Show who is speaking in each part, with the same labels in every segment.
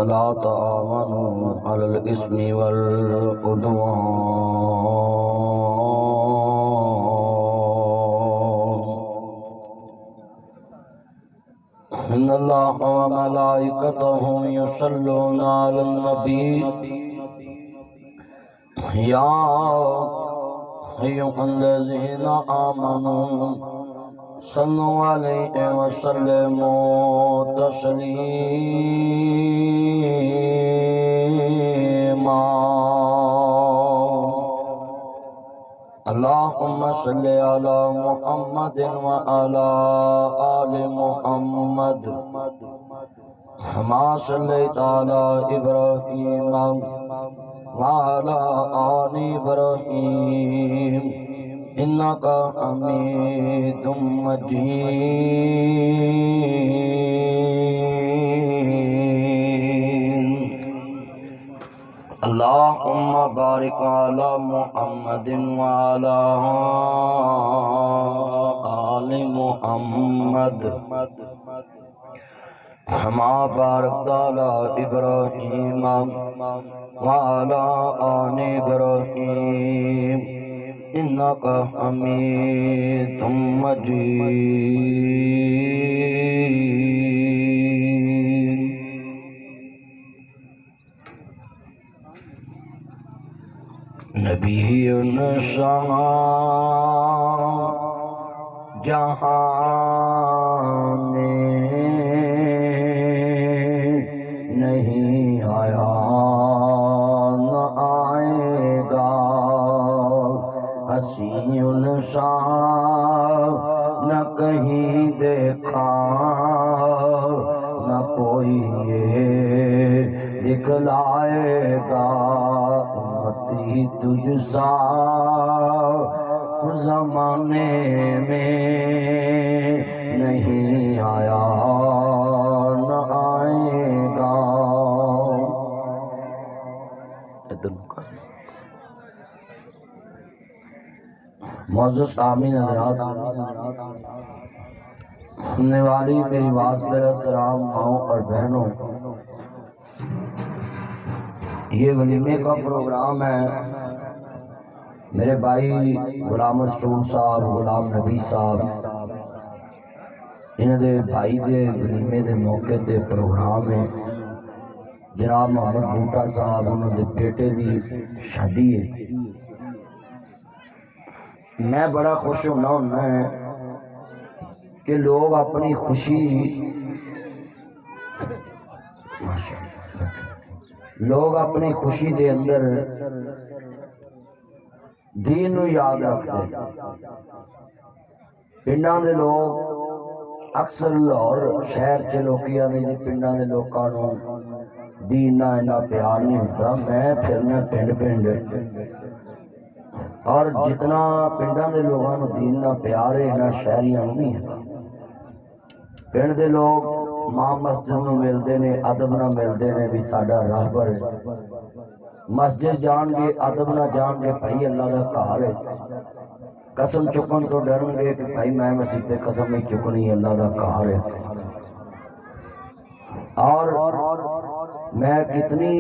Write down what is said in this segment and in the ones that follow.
Speaker 1: वला तावनु अलल इस्मि वल उद्वान। इन्नल्लाह व मलाइकतहु युसल्लूना अलन नबी या अय्युहल्लज़ीना आमनू सल्लु अलैहि व सल्लिमू तस्लीमा। अल्लाहुम्मा सल्लि अला मुहम्मदिन व अला आलि मुहम्मद कमा सल्लैता अला इब्राहीम व अला आलि इब्राहीम इन्नका हमीदुम मजीद। अल्लाहुम्मा बारिक अला मुहम्मदिन व अला आलि मुहम्मद कमा बारकता अला इब्राहीम व अला आलि इब्राहीम इन्नका हमीदुम मजीद। नबीयुन समा जहां में नहीं आया न आएगा, हसीन सा न कहीं देखा न कोई ये दिखलाएगा। उम्मती तुझसा ज़माने में नहीं आया न आएगा। मौजूद आमीन हज़रात, सुनने वाली मेरी आवाज़ में एहतराम माओ और बहनों, ये वलीमे का प्रोग्राम है। मेरे भाई गुलाम रसूल साहब, गुलाम नबी साहब, इन्होंने भाई के वलीमे के मौके ते प्रोग्राम है। जनाब मोहम्मद बूटा साहब उन्होंने बेटे की शादी है। मैं बड़ा खुश होना होना है कि लोग अपनी खुशी के अंदर दीन नूं याद रखते। पिंडां दे लोग अक्सर लाहौर शहर च लोकी आंदे जी पिंडां दे लोकां नूं दीन नाल इन्ना प्यार नहीं होता। मैं फिरना पिंड पिंड और जितना पिंडां दे लोगों नूं दीन नाल प्यार है इन्ना शहरियां नूं नहीं है। पिंड दे लोग मां मस्जिद नूं मिलदे ने, अदब नाल मिलदे ने भी साडा रहबर मस्जिद जाणगे, अदब नाल जाणगे भाई अल्लाह दा घर है। कसम चुकन तो डरनगे कि भाई मैं मसीह ते कसम नहीं चुकनी, अल्लाह दा घर है। और मैं कितनी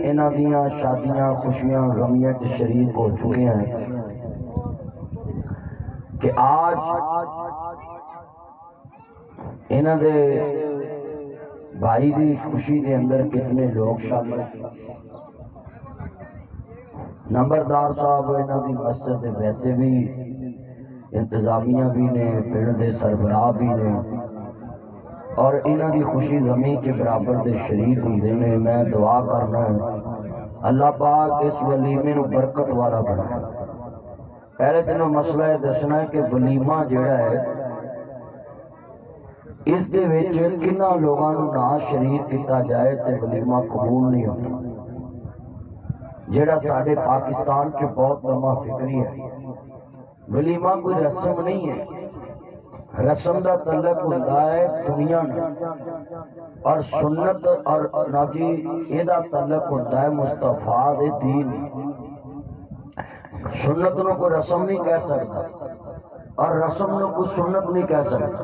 Speaker 1: इन्हां दियां शादियां खुशियां गमियां च शरीक हो चुके हैं कि आज इन्हां दे भाई की खुशी के अंदर कितने लोग शामिल। नंबरदार साहब इन्हां दी मस्जिद दे वैसे भी इंतजामिया भी ने, पिंड दे सरबराह भी ने और इन्हां दी खुशी गमी के बराबर दे शरीक हुंदे ने। मैं दुआ करना अल्लाह पाक इस वलीमे नूं बरकत वाला बनाए। पहले तेनों मसला यह दसना है कि वलीमा जिहड़ा है इस दे विच किन्ना लोगों नूं ना शरीक किया जाए तो वलीमा कबूल नहीं होता। जिहड़ा साडे पाकिस्तान च बहुत लम्मा फिक्री है। वलीमा कोई रस्म नहीं है, रस्म का तलक होता है दुनिया नाल और सुन्नत और नाजी एदा तलक होता है मुस्तफा दे दीन। सुन्नत नूं कोई रस्म नहीं कह सकता और रस्म नूं कोई सुन्नत नहीं कह सकता।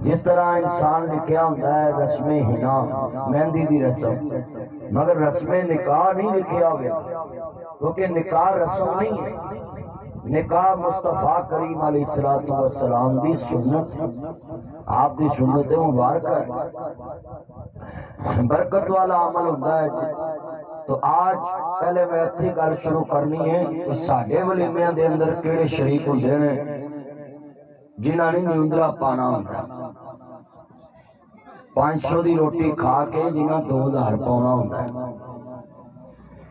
Speaker 1: जिस तरह इंसान लिखिया होंदा है रस्मे हिना मेहंदी दी रस्म, मगर रस्मे निकाह नहीं लिखिया होगा, क्योंकि निकाह रस्म नहीं है। निकाह मुस्तफा करीम अलैहिस्सलातु वस्सलाम दी सुन्नत, आप दी सुन्नत मुबारक है, बरकत वाला अमल होता है। तो आज पहले मैं अच्छी गल शुरू करनी है कि साडे वलीमियां दे अंदर किहड़े शरीक हुंदे ने जिन्हां ने नींदरा पाना होंदा, 500 दी रोटी खा के जिन्हां 2000 पाउना होंदा है,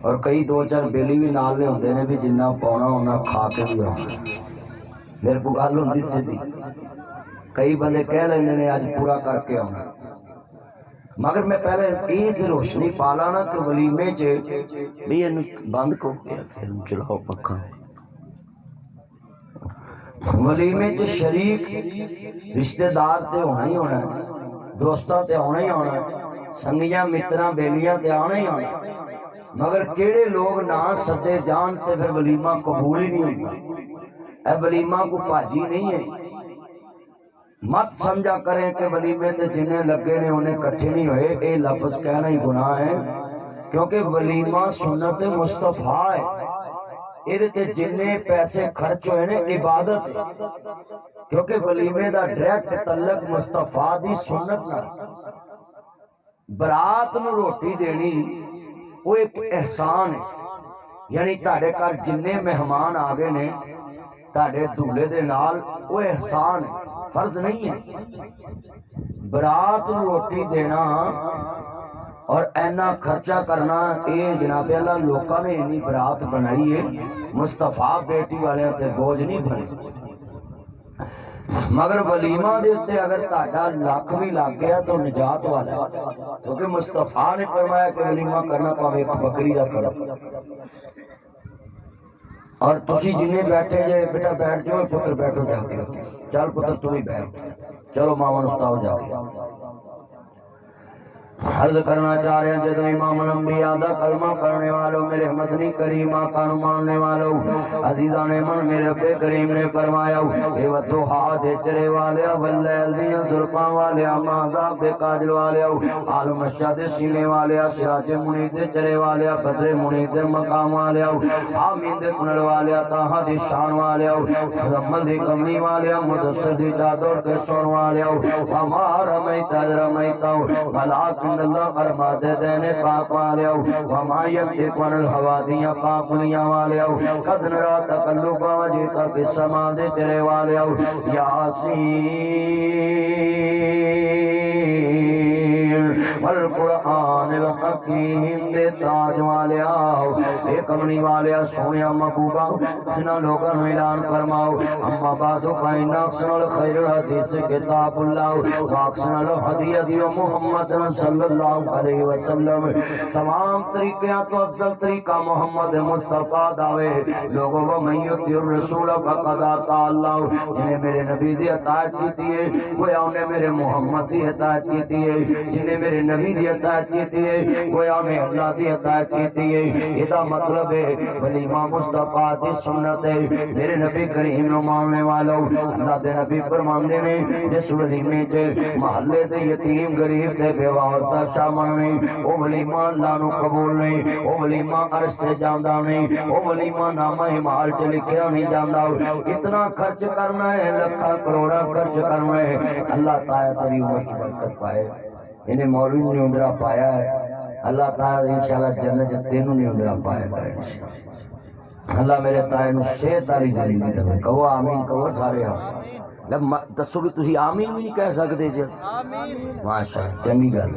Speaker 1: और कई 2-4 बेली भी नाल ले होंदे ने भी जिन्ना पाउना उन्ना खा के भी आउंदा। मेरे को गल हुंदी सीधी, कई बंदे कह लेंदे ने अज पूरा करके आउणा, मगर मैं पहले ये रोशनी पाला ना कि वलीमे च भी इनू बंद को फिर चलाओ पक्का। वलीमे च शरीक रिश्तेदार ते होना ही होना, दोस्तां ते आना ही आना, संगियां मित्रां बेलियां ते आना ही आना, मगर केड़े लोग ना सदे जान ते फिर वलीमा कबूल ही नहीं होता। ए वलीमा को भाजी नहीं है। मत समझा करें कि वलीमे ते जिन्हें लगे ने उन्हें कट्ठे नहीं हुए, ये लफ्ज कहना ही गुनाह है, क्योंकि वलीमा सुन्नत मुस्तफा है। इहदे ते जिन्ने पैसे खर्च हुए ने इबादत है, क्योंकि वलीमे दा डायरेक्ट तल्लक मुस्तफा दी सुन्नत नाल। बरात नूं रोटी देनी वो एक एहसान है, यानी तुहाडे घर जिन्ने मेहमान आ गए ने तुहाडे दूल्हे दे नाल वो एहसान है, फर्ज नहीं है। बरात नूं रोटी देना और ऐना खर्चा करना, ये जनाबे अल्लाह लोकां ने इन्नी बरात बनाई है, मुस्तफा बेटी वाले ते बोझ नहीं बने। मगर वलीमा दे उत्ते अगर तुहाडा लख भी लग गया तो निजात वाला, क्योंकि मुस्तफा ने फरमाया कि वलीमा करना भावें एक बकरी दा करो। और तुसी जिन्हें बैठे जे बेटा बैठ जाओ, पुत्र बैठो जाके, चल पुत्र तू भी बैठ, चलो मामा उस्ताद जाके। अर्ज करना चाह रहे हैं, जो इमाम अंबिया दा कलमा पढ़ने वालों, मेरे मदनी करीम आका नू मानने वालों, अजीजा ने मन मेरे रब्बे करीम ने फरमाया, ए वतो हाथ चरे वाले वल्लैल दियां जुल्फां वाले माज़ाब दे काजल वाले आलम अशा दे सीने वाले सिराज मुनी दे चरे वाले बदरे मुनी दे मकाम वाले आमीन दे कुनल वाले ताहा दी शान वाले मुजम्मल दी कमली वाले मुदस्सर दी चादर के सोन वाले हमारा मैता रमैता मलाक अल्लाह फरमाते देने पाक वाले वमायम के कुनल हवा दियां पाकुलियां वाले कद नरा तकल्लुब वजह के समा दे तेरे वाले यासीन वल कुरानिल हकीम दे ताज वाले ए कमली वाले सोने महबूबा इन्हां लोगों ने ऐलान फरमाओ अम्मा बादो काइना अक्सरल खैरुल हदीस किताबुल्लाह व अक्सरल हदीयत मुहम्मद सल्लल्लाहु अलैहि वसल्लम। तमाम तरीक़ों तो अफजल तरीका मोहम्मद मुस्तफा दावे लोगों को मय्युतिर रसूल फक़द अता अल्लाह, जिन्हें मेरे नबी दी अताअत की है गोया उन्हें मेरे मोहम्मद दी अताअत की है, जिन्हें मेरे नबी दी अताअत की है गोया उन्हें अल्लाह दी अताअत की है। इसका मतलब है वलीमा मुस्तफा दी सुन्नत है। मेरे नबी करीम नु मानने वालों, अल्लाह दे नबी फरमांदे ने जिस वलीमे च महल्ले दे यतीम गरीब ते बेवा औरतां शामिल नहीं, ओ वलीमा अल्लाह नु कबूल नहीं, ओ वलीमा अर्श ते जांदा नहीं, ओ वलीमा नामा हिमाल च लिखिया नहीं जांदा। इतना खर्च करना है, लखा करोड़ा खर्च करना है, अल्लाह ताला तेरी उम्र च बरकत पाए। इन्हें मौलवी ने उंदरा पाया है, अल्लाह ताला इंशाअल्लाह जन्नत च तेनू नहीं उंदरा पाएगा। अल्लाह मेरे ताए नु सेहत वाली जिंदगी देवे। कहो आमीन, कहो सारे दसो भी तुसी आमीन भी नहीं कह सकते जी। माशाअल्लाह, चंगी गल।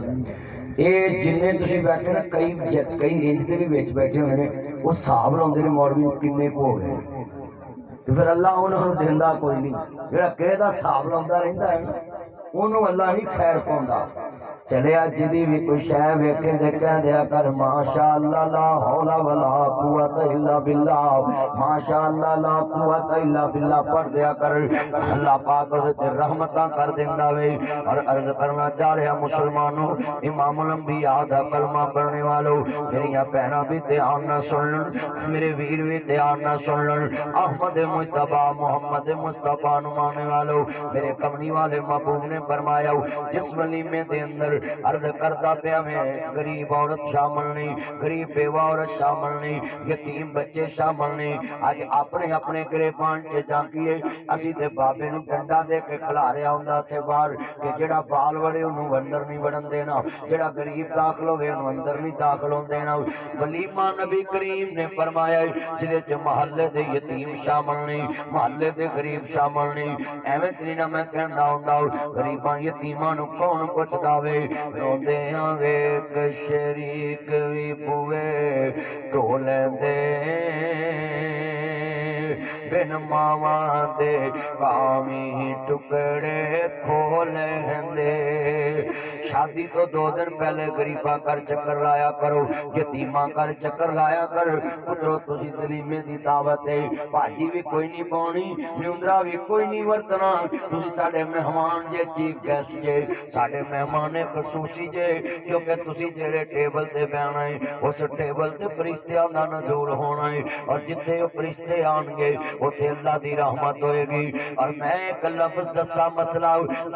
Speaker 1: ये जिन्ने तुसी बैठे ना, कई इंज दे भी विच बैठे हुए ने, वो हिसाब लाउंदे ने मौलवी किन्ने को हो गए, तो फिर अल्लाह उन्होंने देंदा कोई नहीं। जेड़ा किहे दा हिसाब लाउंदा रहिंदा है ना, उन्होंने अल्लाह नहीं खैर पाउंदा। चलिया जिदी भी कोई शह वेखे ते कह दिया कर माशा अल्लाह ला हौला वला कुव्वत इल्ला बिल्लाह, माशा अल्लाह ला कुव्वत इल्ला बिल्लाह पढ़ दिया कर। अल्लाह पाक ते रहमतां कर देंदा वे। और अर्ज करना चाह रहा मुसलमानों, इमामुल अंबिया दा कलमा पढ़ने वालों, मेरिया भैनां भी ध्यान ना सुन लन, मेरे वीर भी ध्यान ना सुन लन। अहमद मुस्तफा मोहम्मद मुस्तफा नु मानने वालों, मेरे कमली वाले महबूब ने फरमाया जिस वलीमे दे अंदर अर्ज करता पिया मैं गरीब औरत शामिल नहीं, गरीब बेवा औरत शामिल नहीं, यतीम बच्चे शामिल नहीं। अज अपने अपने गिरेबान च झांकीए असी ते बाबे नूं डंडा दे के खिलारिया हुंदा थे बाहर कि जेड़ा बाल वड़े उन्होंने अंदर नहीं वड़न देना, जेड़ा गरीब दाखिल होवे उन्होंने अंदर नहीं दाखिल होने देना। वलीमा नबी करीम ने फरमाया जिदे च महल्ले दे यतीम शामिल नहीं, महल्ले दे गरीब शामिल नहीं। एवें तेरी ना मैं कहंदा हुंदा गरीबां यतीमां नूं कौन पुछदा वे, रोंदियां वेख शरीक भी बुए ढो लैंदे, बिन मावा दे कामी टुकड़े खो लैंदे। शादी तो 2 दिन पहले गरीबा कर चक्कर लाया करो, यतीमा कर चक्कर लाया कर। पुत्रो तुसी दलीमे दी दावत है, भाजी भी कोई नहीं पाउनी, न्यूंदरा भी कोई नहीं वरतना। तुसी साडे मेहमान जे, चीफ गेस्ट जे, साडे मेहमान खसूसी जे, क्योंकि तुसी जेड़े टेबल ते बैठना है उस टेबल ते फरिश्तियां दा नज़ूल होना है। और जिथे वो फरिश्ते आएंगे उथे अल्लाह दी रहमत होएगी। और मैं एक लफ्ज दसा मसला,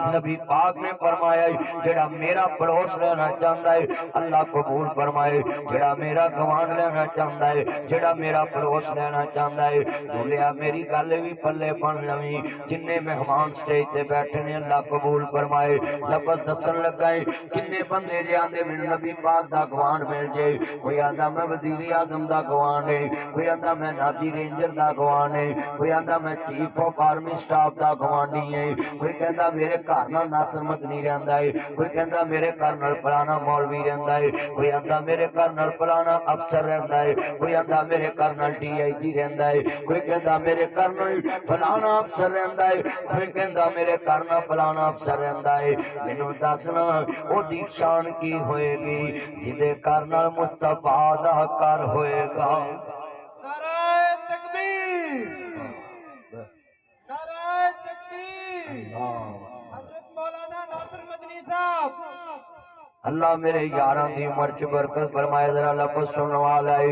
Speaker 1: नबी पाक ने फरमाया जेड़ा मेरा पड़ोस रहना चाहता है अल्लाह कबूल फरमाए, जेड़ा मेरा गवांढ लेना चाहता है, जेड़ा मेरा पड़ोस लेना चाहता है। दुलिया मेरी गल भी पल्ले बन लवी, जिन्ने मेहमान स्टेज ते बैठे ने अल्लाह कबूल फरमाए। लफ्ज दसन लगा है किन्ने बंदे जे आंदे मैनूं नबी पाक दा गवांढ मिल जाए, कोई आंदा मैं वजीर आजम दा गवांढ है, कोई आंदा मैं नाजी रेंजर दा गवांढ है, कोई आंदा मैं चीफ ऑफ आर्मी स्टाफ दा गवांढी है, कोई कहता मेरे घर नाल नासर मदनी रहिंदा है, कोई कहता मेरे घर नाल फलाना मौलवी रहिंदा है, कोई आंदा मेरे घर नाल फलाना अफसर रहिंदा है, कोई आंदा मेरे घर नाल DIG रहिंदा है, कोई कहता मेरे घर नाल फलाना अफसर रहिंदा है, कोई कहता मेरे घर नाल फलाना अफसर रहिंदा है। मैनूं दसना ओदी शान की होएगी जिदे घर नाल मुस्तफा दा घर होएगा।
Speaker 2: नाराए तकबीर, नाराए तकबीर। हजरत मौलाना नासिर मदनी साहब।
Speaker 1: अल्लाह मेरे यारां दी उम्र च बरकत फरमाए। जरा लफ्ज सुनने वाला है,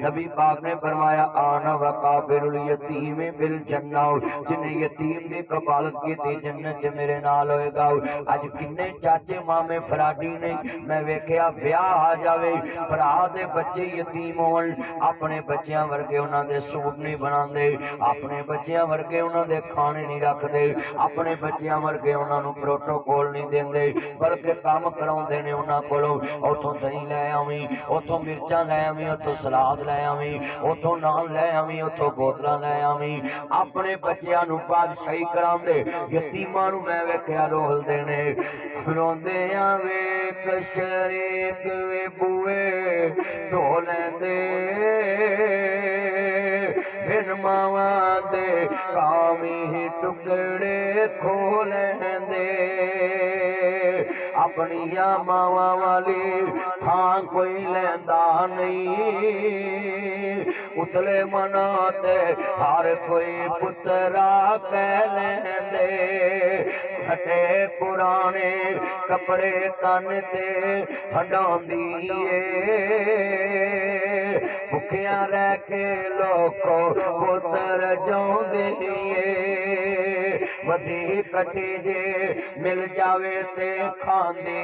Speaker 1: नबी पाक ने फरमाया आना व काफिरुल यतीम बिल जन्ना, जिन्हें यतीम दी कफालत की थी जन्नत च मेरे नाल होएगा। अज किन्ने चाचे मामे फराडी ने मैं वेखिया ब्याह आ जावे, भरा दे बच्चे यतीम होण, अपने बच्चियां वर्गे उन्हां दे सूट नहीं बनांदे, अपने बच्चियां वर्गे उन्हां दे खाने नहीं रखदे, अपने बच्चियां वर्गे उन्हां नूं प्रोटोकॉल नहीं देंदे, बल्कि काम कराउंदे ने उन्हां कोलों। उथों दही लै आवी, उथों मिर्चां लै आवी, उथों सलाद लै आवी, उथों नान लै आवी, उथों बोतलां लै आवी। अपने बच्चियां नूं बादशाही करांदे, यतीमां नूं मैं वेखिया रोलदे ने। रोंदियां वेख शरीक वे बुए ढो लैंदे, बिन मावा दे कामी टुकड़े खो लैंदे। अपनिया मावा वाली थां कोई लैंदा नहीं, उतले मना ते हर कोई पुत्रा कह लैंदे। फटे पुराने कपड़े तन ते हंडांदी भुखिया रह के लोको पुत्र जाउंदी वधी कटी जे मिल जावे ते खांदी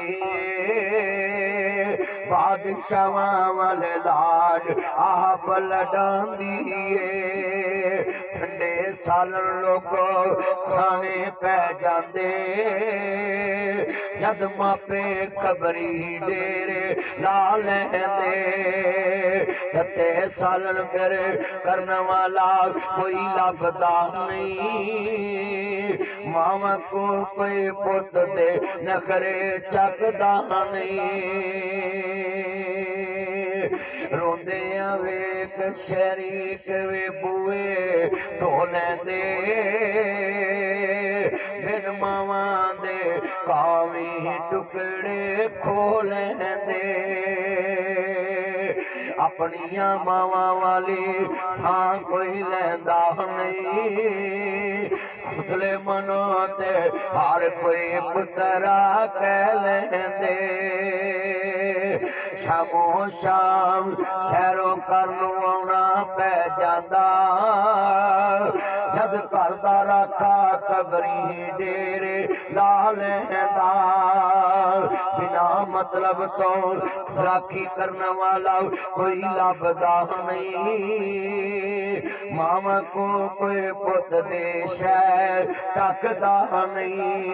Speaker 1: बादशाहां वाले लाड आप लडांदी ठंडे सालन लोगो खाने पै जांदे जद मापे खबरी डेरे ला लैंदे तते सालन फिर करन वाला कोई लभदा नहीं मामा को कोई पुत दे नखरे चकदा नहीं रोंदे वेख शरीक वे बुए ढोलें दे बिन मावां दे कावी टुकड़े खोलें दे अपनियां मावां वाली थां कोई लैंदा नहीं खुदले मनो ते हर कोई पुतरा कह लेंदे शामो शाम शहरों करनू आउणा पै जांदा जद घर दा राखा कबरी डेरे ला लैंदा बिना मतलब तो राखी करने वाला कोई लभदा नहीं मामा को कोई पुत दे शहर टकदा नहीं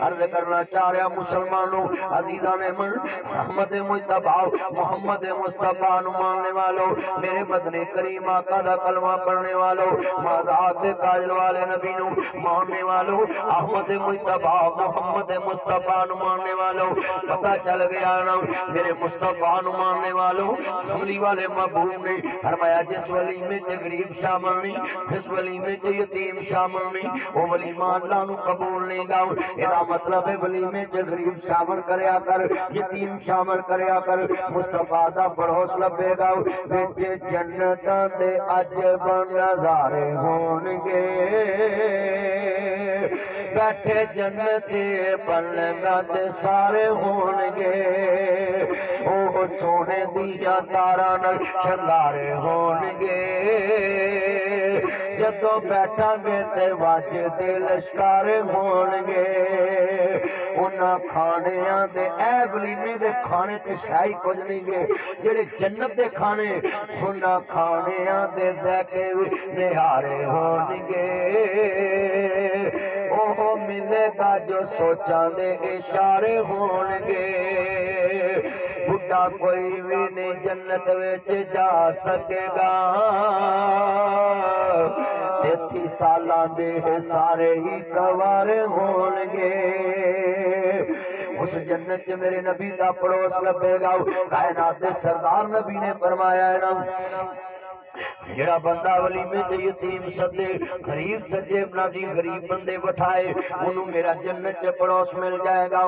Speaker 1: अर्ज करना चाह रहा मुसलमानों अजीजा ने मन मोहम्मद मुस्तफा मोहम्मद मुस्तफा नु मानने वालों मेरे मदनी करीम आका दा कलमा पढ़ने वालों मज़ाक दे काजल वाले नबी नु मानने वालों अहमद मुस्तफा मोहम्मद मुस्तफा नु मानने वालों पता चल गया ना मेरे मुस्तफा नु मानने वालों कमली वाले महबूब ने फरमाया जिस वलीमे च गरीब शामिल नहीं जिस वलीमे च यतीम शामिल नहीं वो वलीमा अल्लाह नु कबूल नहीं गाओ एदा मतलब है वलीमे च गरीब शामिल करया कर यतीम शामिल करया कर मुस्तफा दा पड़ोस लभेगा विच जन्नतां दे अजब नज़ारे होणगे बैठे जन्नते बनगा ते सारे होणगे ओह सोने दिया तारा नाल शंगारे होणगे जदों बैठांगे ते वजदे लश्कारे होणगे उन्हां खाणियां दे ऐ वलीमे दे खाने ते शाही कुछ नहीं गे जेड़े जन्नत दे खाने उन्हां खाणियां दे ज़ायके निहारे होणगे ओह मिलेगा जो सोचां दे इशारे होणगे बुढ़ा कोई भी नहीं जन्नत विच जा सकेगा 33 सालां दे सारे ही कवारे होणगे उस जन्नत च मेरे नबी दा पड़ोस लभेगा कायनात दे सरदार नबी ने फरमाया है ना जेड़ा बंदा वलीमे च यतीम सदे गरीब सज्जे अपना जी गरीब बंदे बिठाए उन्हों मेरा जन्नत च पड़ोस मिल जाएगा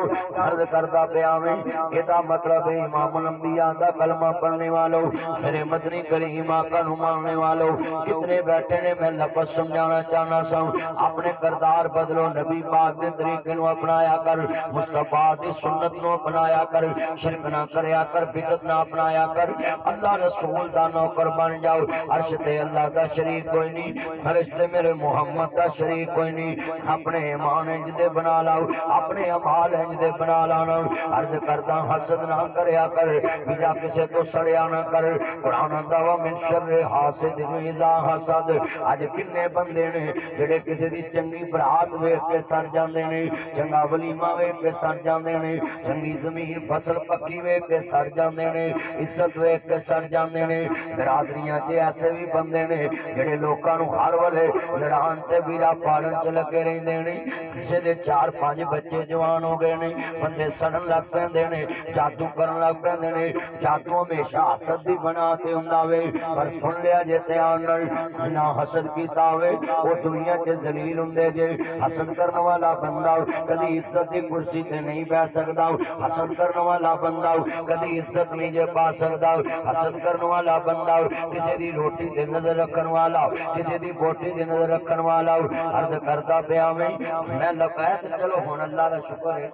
Speaker 1: अर्ज करदा पिया मैं एदा मतलब है इमाम अंबिया दा कलमा पढ़ने वालों मेरे मदनी करीम आका नु मानने वालों कितने बैठे ने मैं लफ्ज़ समझाना चाहना सा अपने किरदार बदलो नबी पाक दे तरीके नु अपनाया कर मुस्तफा दी सुन्नत नु अपनाया कर शिरक ना करया कर बिदअत ना अपनाया कर अल्लाह रसूल दा नौकर बन जाओ अर्श ते अल्लाह दा शरीक कोई नहीं फरिश्ते मेरे मोहम्मद दा शरीक कोई नहीं अपने ईमान इंज दे बना लाओ अपने अमाल इंज दे बना लाओ अर्ज करदा हसद ना करया कर बिना किसे तो सड़या ना कर कुरान आंदा वा मिन शर्रि हासिदिन इज़ा हसद अज किन्ने बंदे ने जेड़े किसे दी चंगी बरात वेख के सड़ जांदे ने चंगा वलीमा वेख के सड़ जांदे ने चंगी जमीन फसल पक्की वेख के सड़ जांदे ने इज्जत वेख के सड़ जांदे ने बिरादरियां च ऐसे भी बंदे ने जेड़े लोकां नूं हर वेले लड़ाण ते वीरा पालन च लगे रहिंदे ने किसे दे 4-5 बच्चे जवान हो गए ने बंदे सड़न लग पैंदे ने जादू करन लग पैंदे ने जादू हमेशा हसद दी बना ते हुंदा वे पर सुन लिया जे ध्यान नाल जिन्ना हसद कीता होवे ओ दुनिया च जलील हुंदे जे हसद करन वाला बंदा कदी इज्जत दी कुर्सी ते नहीं बैठ सकदा हसद करन वाला बंदा कदी इज्जत नहीं जे पा सकदा हसद करन वाला बंदा किसी दी रोटी ते नजर रखन वाला किसी दी बोटी ते नजर रखन वाला अर्ज करदा पिया मैं लगाया ते चलो हुण अल्लाह दा शुक्र है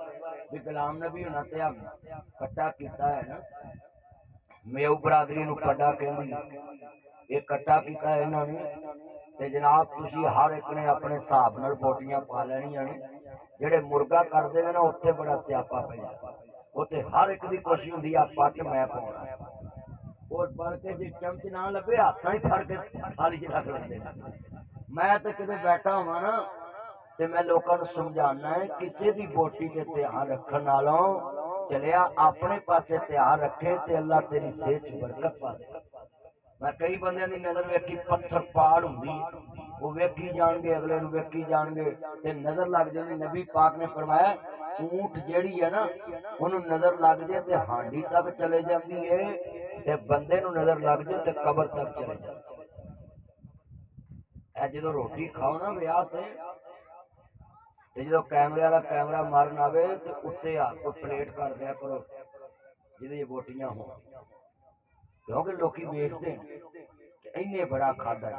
Speaker 1: भी गुलाम नबी हुणां ते कट्टा कीता है ना मेऊ बरादरी नूं कट्टा कहंदी ये कट्टा कीता है इन्हां ने ते जनाब तुसी हर एक ने अपने हिसाब नाल बोटियां पा लैणियां ने जेड़े मुर्गा करदे ने ना उत्थे बड़ा स्यापा पै जांदा उत्थे हर एक दी कोशिश हुंदी आ पट मैं पाउणा और पढ़ के जो चमच ना लगे हाथ ही फड़ के थाली च रख लेंदे मैं तो किते बैठा हुआ ना ते मैं लोगों को समझाना है किसी दी बोटी ते ध्यान रखने नालों चलिया अपने पासे ध्यान रखे ते अल्लाह तेरी सेहत च बरकत पा दे मैं कई बंदियां दी नजर वेखी पत्थर पाड़ हुंदी वो वेखी जाएंगे, अगले नूं वेखी जाएंगे ते नजर लग जाए। नबी पाक ने फरमाया ऊंट जेड़ी है ना उन्होंने नजर लग जाए ते हांडी तक चले जाती है, ते बंदे नूं नजर लग जाए ते कबर तक चले जाती है। जो रोटी खाओ ना विआह ते जो कैमरे वाला कैमरा मारन आवे ते उत्ते आपको प्लेट कर दिया करो जिहदे बोटियां हो, क्योंकि लोग वेखते हैं इन्ने बड़ा खादा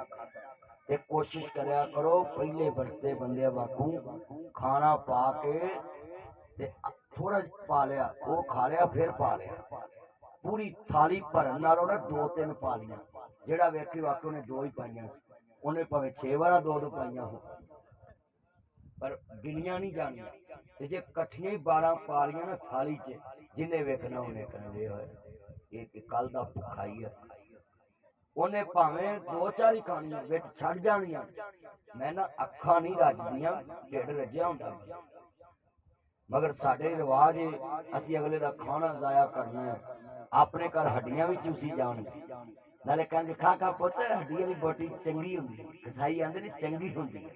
Speaker 1: ते कोशिश करया करो पहले बढ़ते बंदे वाकू खाना पा के ते थोड़ा पा लिया, वो खा लिया फिर पा लिया, पूरी थाली भरन नालों ना 2-3 पा लिया। जेड़ा वेखी वाकई उन्हें 2 ही पाइया, उन्हें भावें 6 बार 2 पाइया हो, पर गिनिया नहीं जानिया। ते जे कट्ठियां ही 12 पा लिया ना थाली च, जिन्हें वेखना उन्हें कहना ये कल दा भुखा ही है। उन्हें भावें 2-4 ही खानियां विच छड़ जानियां, मैं ना अखां नहीं रजदियां, ढिड रज्जिया हुंदा। मगर साडे रिवाज असी अगले दा खाना जाया करना है, अपने घर हड्डियां भी चूसी जान, नाले कहंदे खा खा पुत्त हड्डी वाली बोटी चंगी हुंदी, कसाई आंदे ने चंगी हुंदी है,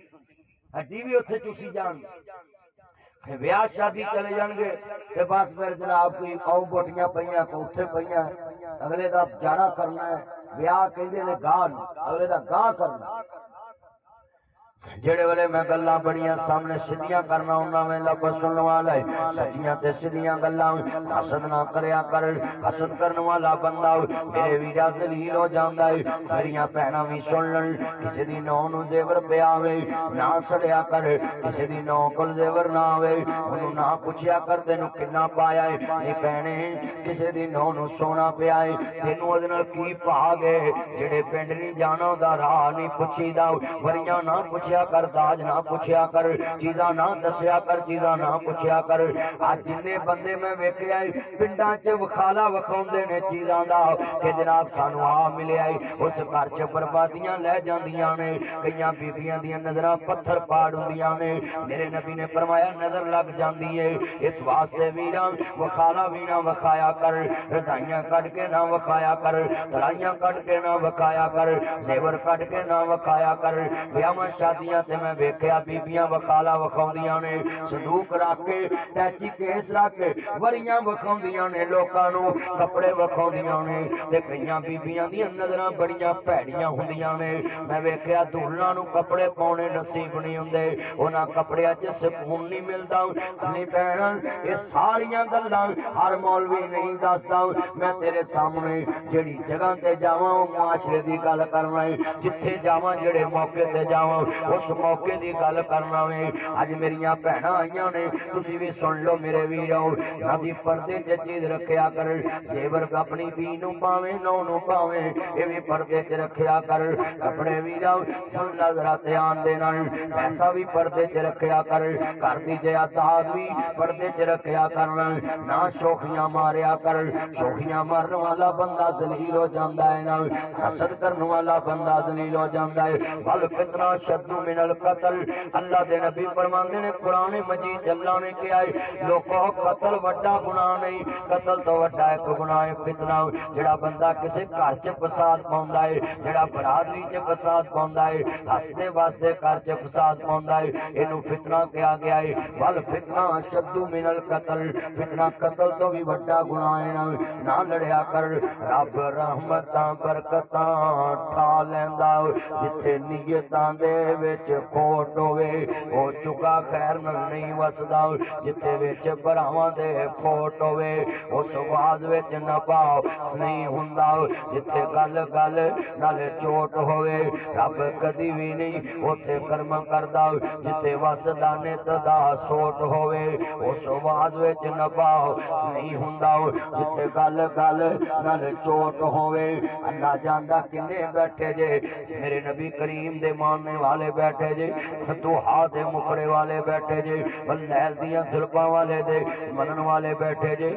Speaker 1: हड्डी भी उत्थे चूसी जान। ब्याह शादी चले जाएंगे ते बस फिर जनाब कोई आऊ बोटियां पईयां को उत्थे पईयां, अगले दा जाना करना है। ब्याह कहंदे ने गाह, अगले दा गाह करना। जेड़े वेले मैं गल्लां बड़ियां सामने सीधियां करना उन्ना में लफ्ज़ सुनने वाला है, सच्चियां ते सीधियां गल्लां हसद ना करया कर। हसद करने वाला बंदा मेरे वीरा जलील हो जांदा है। मेरियां भैणां भी सुन लण, किसी दी नौ नूं जेवर पिया आवे ना सड़िया कर, किसी दी नौ कोल जेवर ना आवे ओनू ना पुछया कर तैनूं किन्ना पाया है। ए भैणे किसी दी नौ नूं सोना पिया है, तैनूं ओहदे नाल की भाग है। जेड़े पिंड नहीं जाना ओहदा राह नहीं पुछीदा, वरियां ना पुछया कर, दाज ना पुछया कर, चीज़ां ना दसिया कर, चीज़ां ना पुछया कर। आज जिन्ने बंदे मैं वेखिया पिंडां च विखाला विखाउंदे ने चीज़ां दा कि जनाब सानू आ मिलिया उस घर च बर्बादियां लै जांदियां ने। कईयां बीबियां दियां नजरां पत्थर पाड़ हुंदियां ने। मेरे नबी ने फरमाया नजर लग जांदी है, इस वास्ते वीरां विखाला भी ना विखाया कर, रजाइयां कट के ना विखाया कर, तलाइयां कट के ना विखाया कर, जेवर कट के ना विखाया कर। ब्याहां शादियां ते मैं वेखिया बीबियां विखाला विखाउंदियां ने, संदूक रख के टैची केस रख के वरियां विखाउंदियां ने, लोकां नूं कपड़े विखाउंदियां ने। ते कईयां बीबियां दियां नजरां बड़ियां भैड़ियां हुंदियां ने। मैं वेखिया दूल्हां नूं कपड़े पाउणे नसीब नहीं हुंदे, उन्हां कपड़ियां च सुकून नहीं मिलदा। नहीं भैणां ये सारियां गल्लां हर मौलवी नहीं दसदा। मैं तेरे सामने जेड़ी जगह ते जावां ओ मुआशरे दी गल करना है, जिथे जावां जेड़े मौके ते जावां उस मौके की गल करना वे। अज मेरिया भैन आईया ने, तुसी भी सुन लो मेरे वीरो, नदी पर्दे च चीज रखिया कर। सेवर अपनी धी नूं पावे नौ नूं पावे ये भी पर्दे च रखिया कर। कपड़े वीरा नजरा ध्यान देना, पैसा भी पर्दे च रखिया कर, घर की जायदाद भी पर्दे च रखिया करना। ना शोखियां मारिया कर, शोखियां मारने वाला बंदा जलील हो जाता है, ना हसद करने वाला बंदा जलील हो जाता है। बल कितना शद्दु मिनल कतल, अल्लाह दे नबी फरमांदे ने कुरान मजीद अल्लाह ने कहा है लोगों कतल वड्डा गुनाह नहीं, कतल तो वड्डा एक गुनाह है फितना। जेड़ा बंदा किसी घर च फसाद पाउंदा है, जेड़ा बरादरी च फसाद पाउंदा है, हसदे वास्ते घर च फसाद पाउंदा है, इनू फितना कहा गया है। वल फितना शद्दु मिनल कतल, फितना कतल तो भी वड्डा गुनाह है। ना लड़िया कर, रब रहमतां बरकतां ठा लैंदा, जिथे नीयतां दे विच खोट होवे ओ चुका खैर नाल नहीं वसदा, जिथे विच भरावां दे खोट होवे उस आवाज विच नफा नहीं हुंदा, जिथे गल गल नाल चोट होवे रब कदी भी नहीं उथे कर्म करदा, जिथे वसदा नित दा सोट होवे उस आवाज विच नफा नहीं हुंदा, जिथे गल गल नाल चोट होवे। अल्लाह जानदा किन्ने बैठे जे मेरे नबी करीम दे मानने वाले बैठे जे, दुहा दे मुखड़े वाले बैठे जे, लैल दियां जुल्फां वाले दे मनन वाले बैठे जे,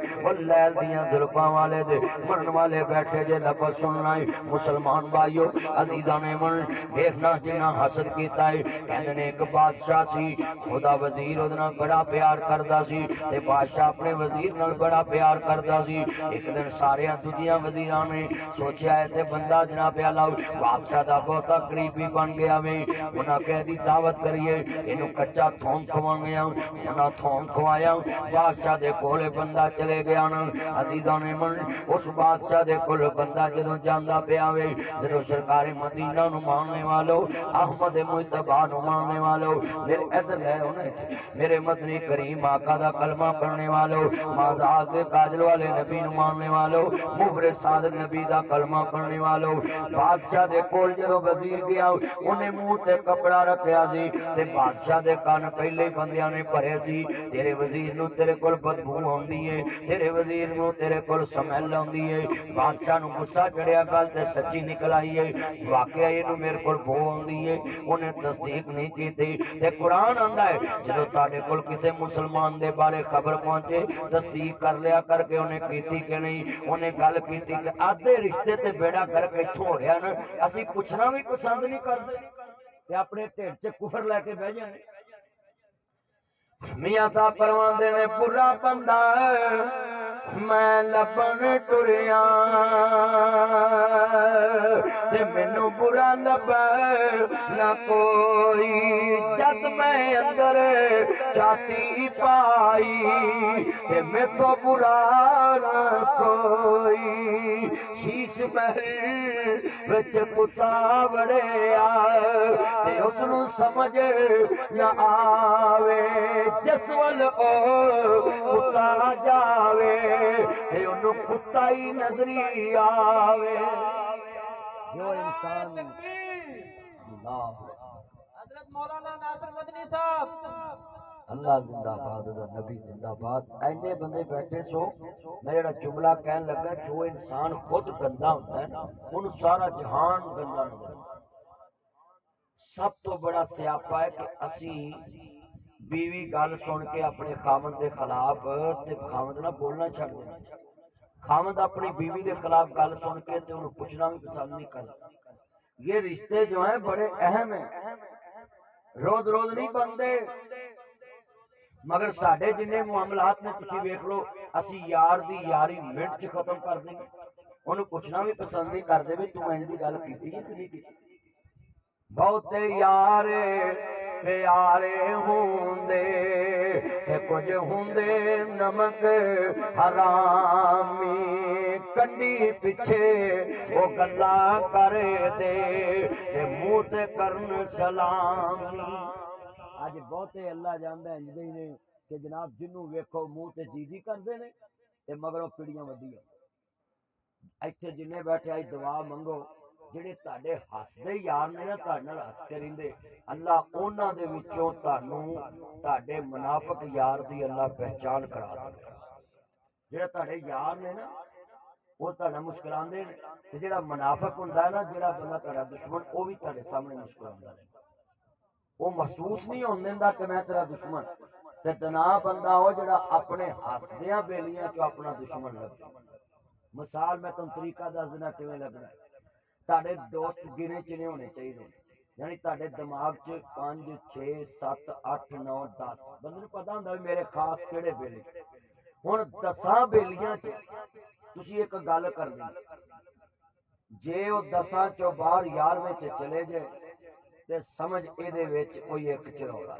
Speaker 1: लैल दियां जुल्फां वाले दे मनन वाले बैठे जे। लफज सुनना है मुसलमान भाइयों अजीजा ने मन देखना जिन्ना हसद कीता है। कहंदे ने एक बादशाह सी, खुदा वजीर उहदे नाल बड़ा प्यार करदा सी ते बादशाह अपने वजीर नाल बड़ा प्यार करदा सी। एक दिन सारे दूजियां वजीरां ने सोचा है ते बंदा जनाब आला बादशाह दा बहुता करीबी बन गया वे, उन्हां कह दी दावत करिए इनू कच्चा थोम खवाने। उन्हां थोम खवाया, बादशाह दे कोले बंदा चले गया न। अजीजा ने मन उस बादशाह दे कोल बंदा जदों जांदा पिया वे, जदों सरकारी मदीना नू मानने वालों, अहमद मुजतबा नू मानने वालों, मेरे इधर ले मेरे मदनी करीम आका दा कलमा पढ़ने वालों, माज़ाद दे काजल वाले नबी नू मानने वालों, मुफरे सादिक नबी दा कलमा पढ़ने वालों, बादशाह दे कोल जदों वजीर गया उन्हें मुंह ते कपड़ा रखया सी ते बादशाह दे कान पहले ही बंदियां ने भरे सी। तेरे वजीर नू तेरे कोल बदबू आउंदी है, तेरे वजीर नू तेरे कोल स्मैल आउंदी है। बादशाह नू गुस्सा चढ़िया, गल ते सच्ची निकल आई है, वाकया इनू मेरे कोल बो आउंदी है। उन्हें तस्दीक नहीं की ते कुरान आंदा है जदों तुहाडे कोल किसी मुसलमान दे बारे खबर पहुंचे तस्दीक कर लिया करके उन्हें कीती कि नहीं। उन्हें गल कीती कि आधे रिश्ते ते बेड़ा करके इत्थों हो रहा न, असीं पुछना भी पसंद नहीं करते ते अपने ढिड च कुफर लैके बह जाने। मियां साहब फरमांदे ने बुरा बंदा मैं लबन टुरिया ते मैनू बुरा लबे ना कोई, जद मैं अंदर छाती पाई ते मैथों बुरा ना कोई। शीश महल विच कुत्ता वड़िया ते उसनू समझ ना आवे, जिस वल ओ कुत्ता जावे ते उन्नू कुत्ता ही नजरी आवे। जो इंसान
Speaker 2: हजरत मौलाना नासिर मदनी साहब
Speaker 1: अल्लाह जिंदाबाद, नबी जिंदाबाद। ऐने बंदे बैठे सो मैं जेड़ा जुमला कहन लगा, जो इंसान खुद गंदा होता है ना उन्हें सारा जहान गंदा नजर आता। सब तो बड़ा स्यापा है कि असी बीवी गल सुन के अपने खामद के खिलाफ ते खामद ना बोलना छड़ देना। खामद अपनी बीवी के खिलाफ गल सुन के ते उन्हें पूछना भी पसंद नहीं करता। ये रिश्ते जो हैं बड़े अहम हैं, रोज रोज नहीं बनते। मगर साडे जिन्ने मामलात ने तुसीं वेख लो, असी यार दी यारी मिनट च खत्म कर देंगे, उन्हें पूछना भी पसंद नहीं करते भी तू इंज दी गल कीती है कि नहीं की। बहुते यार प्यारे होंदे ते कुछ होंदे नमक हरामी, कंडी पिछे वो गल्ला करे दे ते मुंह ते करन सलामी। अज बहुते अल्लाह जानदा इंजदे ही ने कि जनाब जिन्नू वेखो मुंह ते जी करदे ने ते मगरों पीड़ियां वड्डियां। इत्थे जिन्ने बैठे आज दुआ मंगो, ਜਿਹੜੇ ਤੁਹਾਡੇ ਹੱਸਦੇ ਯਾਰ ਨੇ ਨਾ, ਤੁਹਾਡੇ ਨਾਲ ਹੱਸ ਕੇ ਰਹਿੰਦੇ, ਅੱਲਾ ਉਹਨਾਂ ਦੇ ਵਿੱਚੋਂ ਤੁਹਾਨੂੰ ਤੁਹਾਡੇ ਮੁਨਾਫਿਕ ਯਾਰ ਦੀ ਅੱਲਾ ਪਹਿਚਾਨ ਕਰਾ ਦੇਵੇ। ਜਿਹੜੇ ਤੁਹਾਡੇ ਯਾਰ ਨੇ ਨਾ ਉਹ ਤੁਹਾਡਾ ਮੁਸਕਰਾਉਂਦੇ ਨੇ, ਤੇ ਜਿਹੜਾ ਮੁਨਾਫਿਕ ਹੁੰਦਾ ਨਾ, ਜਿਹੜਾ ਬੰਦਾ ਤੁਹਾਡਾ ਦੁਸ਼ਮਣ, ਉਹ ਵੀ ਤੁਹਾਡੇ ਸਾਹਮਣੇ ਮੁਸਕਰਾਉਂਦਾ ਰਹਿੰਦਾ। ਉਹ ਮਹਿਸੂਸ ਨਹੀਂ ਹੋਣ ਦਿੰਦਾ ਕਿ ਮੈਂ ਤੇਰਾ ਦੁਸ਼ਮਣ, ਤੇ ਤਨਾ ਬੰਦਾ ਉਹ ਜਿਹੜਾ ਆਪਣੇ ਹੱਸਦਿਆਂ ਬੇਲੀਆਂ ਚੋਂ ਆਪਣਾ ਦੁਸ਼ਮਣ ਲੱਗੇ। ਮਿਸਾਲ ਮੈਂ ਤੁਹਾਨੂੰ ਤਰੀਕਾ ਦੱਸ ਦੇਣਾ ਕਿਵੇਂ ਲੱਗਣਾ। ਤੁਹਾਡੇ ਦੋਸਤ ਗਿਣੇ ਚਿਣੇ ਹੋਣੇ ਚਾਹੀਦੇ, यानी ਤੁਹਾਡੇ ਦਿਮਾਗ 'ਚ 5 6 7 8 9 10 ਬੰਦੇ ਨੂੰ ਪਤਾ ਹੁੰਦਾ ਵੀ ਮੇਰੇ ਖਾਸ ਕਿਹੜੇ ਬੇਲੇ। ਹੁਣ 10 ਬੇਲੀਆਂ 'ਚ ਤੁਸੀਂ ਇੱਕ ਗੱਲ ਕਰਨੀ, ਜੇ ਉਹ 10 ਚੋਂ ਬਾਹਰ 11ਵੇਂ 'ਚ ਚਲੇ ਜਾਏ ਤੇ ਸਮਝ ਇਹਦੇ ਵਿੱਚ ਕੋਈ ਇੱਕ ਚਰੋਲਾ,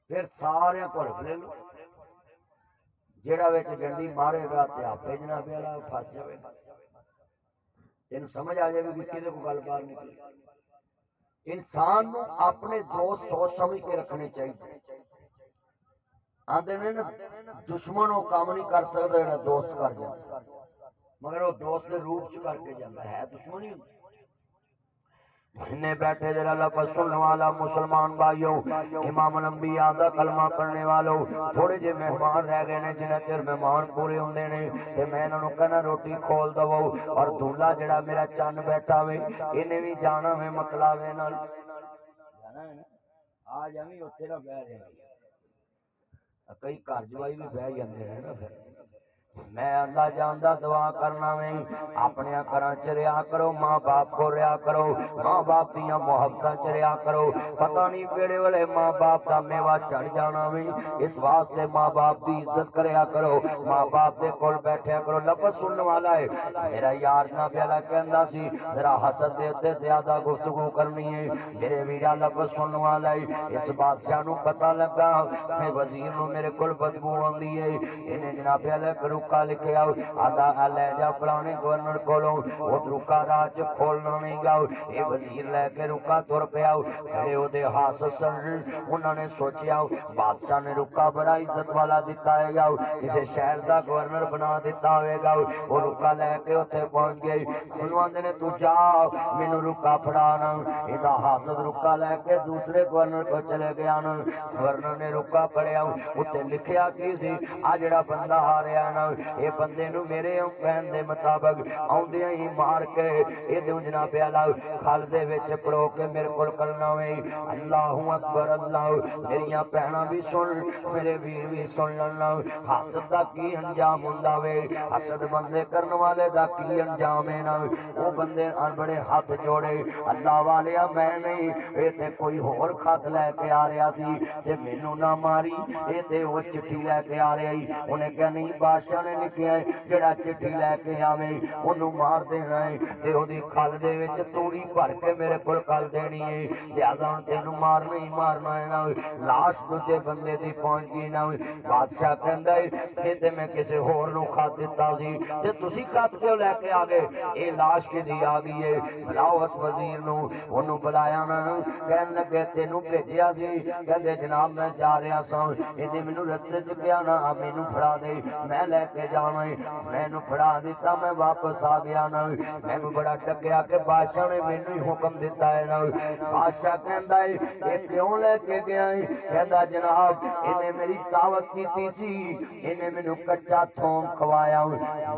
Speaker 1: ਫਿਰ ਸਾਰਿਆਂ ਕੋਲ ਲੈ ਲਓ। ਜਿਹੜਾ ਵਿੱਚ ਡੰਡੀ ਮਾਰੇਗਾ ਤੇ ਆਪੇ ਜਨਾਬ ਵਾਲਾ ਫਸ ਜਾਵੇਗਾ। तेन समझ आ जाएगी कि किधर को गल बाहर निकली। इंसान को अपने दोस्त सोच समझ के रखने चाहिए। आंदे ने ना दुश्मन वो काम नहीं कर सकता जो दोस्त कर जाता, मगर वो दोस्त के रूप च करके जाता है, दुश्मन ही होता। इन्ने बैठे जरा लफ्ज़ सुनने वाला मुसलमान भाइयों, इमाम अंबिया दा कलमा पढ़ने वालों, थोड़े जे मेहमान रह गए ने, जिन्ना चिर मेहमान पूरे होंदे ने ते मैं इन्हां नूं कहना रोटी खोल दवो। और दूल्हा जड़ा मेरा चन्न बैठा वे इन्हें भी जाना वे मकलावे नाल। ਆ ਜਾਵੀਂ ਉੱਥੇ ਨਾ ਬਹਿ ਰਿਹਾ ਕਈ ਘਰ ਜਵਾਈ ਵੀ ਬਹਿ ਜਾਂਦੇ ਨੇ ਨਾ ਫਿਰ मैं अल्लाह जानदा दुआ करना में अपने घरां च रिया करो मां बाप को रिया करो मां बाप दियां मोहब्बतां च रिया करो पता नहीं केड़े वेले मां बाप दा मेवा चढ़ जाना में इस वास्ते मां बाप दी इज्जत करया करो मां बाप दे कोल बैठया करो लफ्ज़ सुनने वाला है मेरा यार ना प्याला कहंदा सी जरा हसद दे उत्ते ज्यादा गुफ्तगू करनी है मेरे वीरा लफ्ज़ सुनने वाला है इस बादशाह नूं पता लगा कि वजीर नूं मेरे कोल बदबू आंदी है इन्हें जनाब प्याला रुका लिखे आओ आदा ले जा फलाने गवर्नर कोलों वो रुका राज खोलना नहीं गाओ ये वजीर लेके रुका तुर पे आओ खड़े ओदे हास सन उन्होंने सोचा बादशाह ने रुका बड़ा इज्जत वाला दिता है गाओ किसी शहर का गवर्नर बना दिता होगा वो रुका लेके उत्थे पहुंच गई उन्होंने आंदे ने तू जा मैनू रुका फड़ाना इहदा हासद रुका लेके दूसरे गवर्नर को चले गया ना गवर्नर ने रुका पढ़िया उत्ते लिखिया की सी आ जिहड़ा बंदा आ रहा ना ये बंदे नू मेरे कहण दे मुताबिक आउंदियां ही मार के ये जनाब प्याला खल दे विच परो के मेरे कोल करना वे अल्लाहू अकबर अल्लाह मेरियां भैणां भी सुन मेरे वीर भी सुन लैना हसद दा की अंजाम हुंदा वे हसद बंदे करन वाले दा की अंजाम है ना वो बंदे बड़े हाथ जोड़े अल्लाह वालिया मैं नहीं ये ते कोई होर खत लैके आ रहा सी ते मैनू ना मारी ये ते वो चिट्ठी लैके आ रहा ही उन्हें कहा नहीं बादशाह ने लिखिया है जेड़ा चिट्ठी लैके आवे ओनू मार देना है ते ओदी खल दे विच तूड़ी भर के मेरे कोल कल देनी है लिहाजा हुण तेनू मारना ही मारना है ना लाश दूजे बंदे दी पहुंच गई ना बादशाह कहंदा है ते मैं किसी होर नू खत दिता सी ते तुसी खत क्यों लैके आ गए ये लाश किदी आ गई है बुलाओ उस वजीर नू ओनू बुलाया ना कहन लगे तेनू भेजिया सी कहंदे जनाब मैं जा रहा सा इन्हें मैनू रस्ते च कहा ना मैनू फड़ा दे मैं लेके जाना मैनू फड़ा दिता मैं वापस आ गया ना मैनू बड़ा टकिया के बादशाह ने मैनू ही हुक्म दिता है ना बादशाह कहंदा है ये क्यों लेके गया है कहंदा जनाब इन्हें मेरी दावत की सी इन्हें मैनू कच्चा थोम खवाया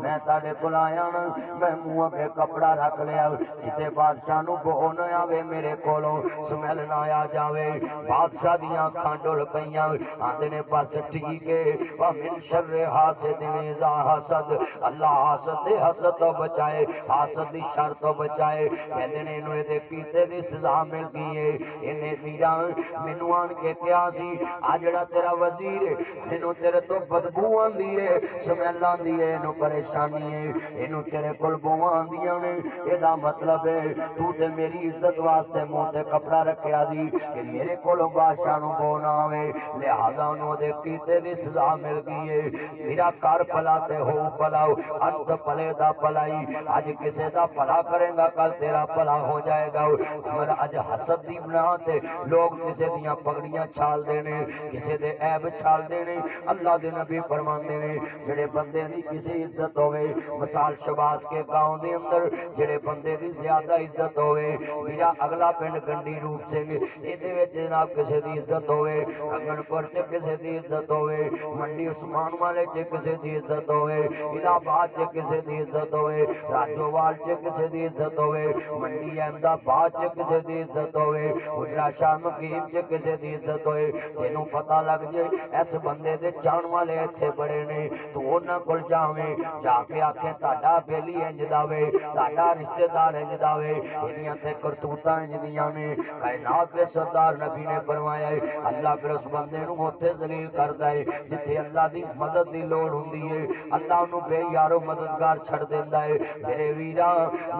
Speaker 1: मैं ताड़े कोल आया ना मैं मुंह अगे कपड़ा रख लिया किते बादशाह नू बो न आवे मेरे कोलों स्मैल ना आ जावे बादशाह दियां अखां डुल पईयां आंदे ने बस ठीक है वा मिन शर्रे हासिद इज़ा हसद अल्लाह हसद दे हसद तो बचाए हसद दी शर तो बचाए कहंदे ने इनू इहदे कीते दी सजा मिल गई है इन्हें वीरा मैनू आन के कहा सी आ जिहड़ा तेरा वजीर है इनू तेरे तो बदबू आंदी है स्मैल आंदी है इनू परेशानी है इनू तेरे कोल बोआं आंदियां ने एदा मतलब है तू ते मेरी इज्जत वास्ते मुंह ते कपड़ा रखिया सी कि मेरे कोलों बादशाह नू बो ना आवे लिहाजा उन्होंने दे कीते दी सजा मिल गई है मेरा कर भला ते हो भला अंत भले दा भलाई अज किसे दा भला करेगा कल तेरा भला हो जाएगा मगर अज हसद दी बना ते लोग किसे दियां पगड़ियां छाल देने किसे दे ऐब छाल देने अल्लाह दे नबी फरमांदे ने जेड़े बंदे दी किसी इज्जत होवे मिसाल शबाज के गांव दे अंदर जेड़े बंदे दी ज्यादा इज्जत होवे मेरा अगला पिंड गंडी रूप सिंह इहदे विच जनाब किसे दी इज्जत होवे कंगनपुर च किसे दी इज्जत होवे मंडी उस्मान वाले च किसे दी इज्जत होवे इलाहाबाद च किसे दी इज्जत होवे राजोवाल च किसे दी इज्जत होवे मंडी अहमदाबाद च किसे दी इज्जत होवे उजड़ा शाह मकीम च किसे दी इज्जत होवे तेनू पता लग जे इस बंदे दे जान वाले इत्थे बड़े ने तू उन्हां कोल जावें जाके आखे ताड़ा बेली इंज दा वे ताड़ा रिश्तेदार इंज दा वे इहदियां ते करतूतां इंज दियां ने कायनात दे सरदार नबी ने फरमाया है अल्लाह फिर उस बंदे नू उत्थे जलील करदा है जिथे अल्लाह दी मदद दी लोड़ हुंदी है अल्लाह उन्हूं बेयारो मददगार छड़ देंदा है मेरे वीरा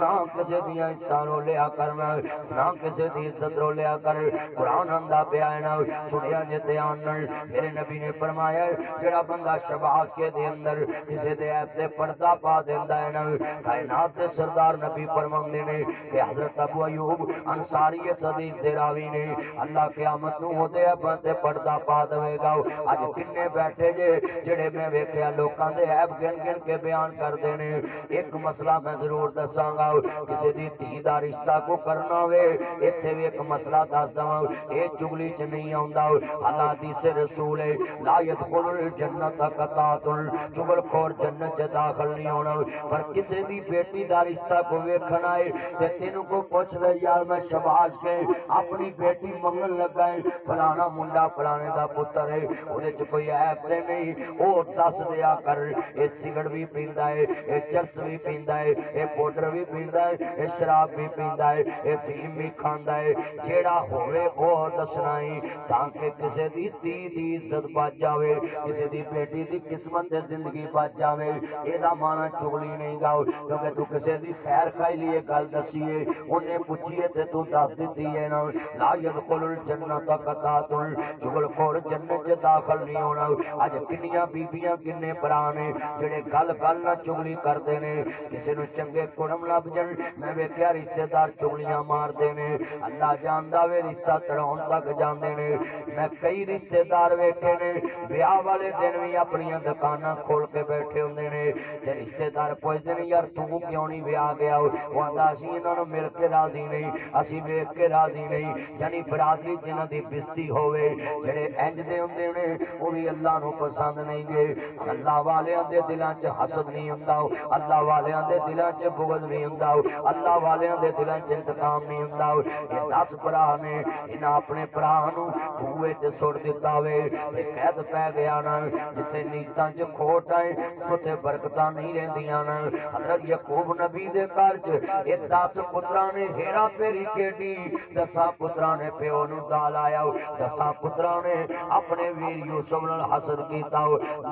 Speaker 1: ना किसे दियां इज्जतां रोलिया करना ना किसे दी इज्जत रोलिया कर कुरान आंदा पिया है ना सुनिया जे ध्यान नाल मेरे नबी ने फरमाया जेड़ा बंदा शबाज के दे अंदर किसे दे ऐब ते पर्दा पा देंदा है ना कायनात दे सरदार नबी फरमांदे ने कि हजरत अबू अयूब अंसारी इस हदीस दे रावी ने अल्लाह क़यामत नूं ओदे ऐबां ते पर्दा पा देवेगा अज किन्ने बैठे जे जेड़े मैं वेखिया लोकां लोगों के ऐब गिन गिन के बयान करते हैं। एक मसला मैं जरूर दसांगा, किसी दी धी दा रिश्ता को करना होवे, इत्थे भी एक मसला दस दवां, ये चुगली च नहीं आउंदा। अल्लाह दी से रसूल है, ला यदखुलुल जन्नत कतातुल, चुगलखोर जन्नत च दाखिल नहीं होना। पर किसी दी बेटी दा रिश्ता को वेखना है ते तेनू को पूछ ले यार, मैं शबाश के अपनी बेटी मंगन लगा है, फलाना मुंडा फलाने दा पुत्र है, ओदे च कोई ऐब ते नहीं, ओ दस दिया कर। ये सिगरेट भी पींदा है, ये चरस भी पींदा है, ये पाउडर भी पींदा है, ये शराब भी पींदा है, ये फीम भी खांदा है, जेड़ा होवे ओ दसना ही, ताकि किसी दी धी दी इज्जत बच जावे, किसी दी बेटी दी किस्मत ते जिंदगी बच जावे। एदा माना चुगली नहीं गाओ, क्योंकि तू किसी दी खैर खाई लिए गल दसी है, उन्हें पूछिए ते तू दस दी है ना, ला यदखुलुल जन्नत कतातुल, चुगलखोर जन्नत च दाखिल नहीं होना। अज किन्नियां बीबियां किन्ने भरा ने जेड़े गल गल ना चुगली करते ने, किसी नूं चंगे कुड़म लभ जाण, मैं वेख्या रिश्तेदार चुगलियां मारते ने, अल्लाह जानदा वे रिश्ता तड़ाउण तक जांदे ने। मैं कई रिश्तेदार वेखे ने ब्याह वाले दिन भी अपनियां दुकानां खोल के बैठे हुंदे ने, ते रिश्तेदार पुछदे ने यार तू क्यों नहीं ब्याह गया, वो आंदा असीं इन्हां नूं मिल के राजी नहीं, असीं वेख के राजी नहीं। यानी बरादरी जिन्हां दी बिस्ती होवे, जेड़े इंज दे हुंदे ने वो भी अल्लाह नूं पसंद नहीं गे। अल्लाह वालियां दे दिलां च हसद नहीं हुंदा, अल्लाह वालियां दे दिलां च बुग़्ज़ नहीं हुंदा, अल्लाह वालियां दे दिलां च इंतकाम नहीं हुंदा। ये 10 भरा ने इन्हां अपने भरा नूं खूहे च सुट दिता वे ते कैद पै गया ना, जिथे नीतां च खोट आए उत्थे बरकतां नहीं रहिंदियां ना। हज़रत यकूब नबी दे घर च ये 10 पुत्रां ने हेरा फेरी केडी, 10 पुत्रां ने प्यो नूं दाल आया, 10 पुत्रां ने अपने वीर यूसुफ नाल हसद कीता,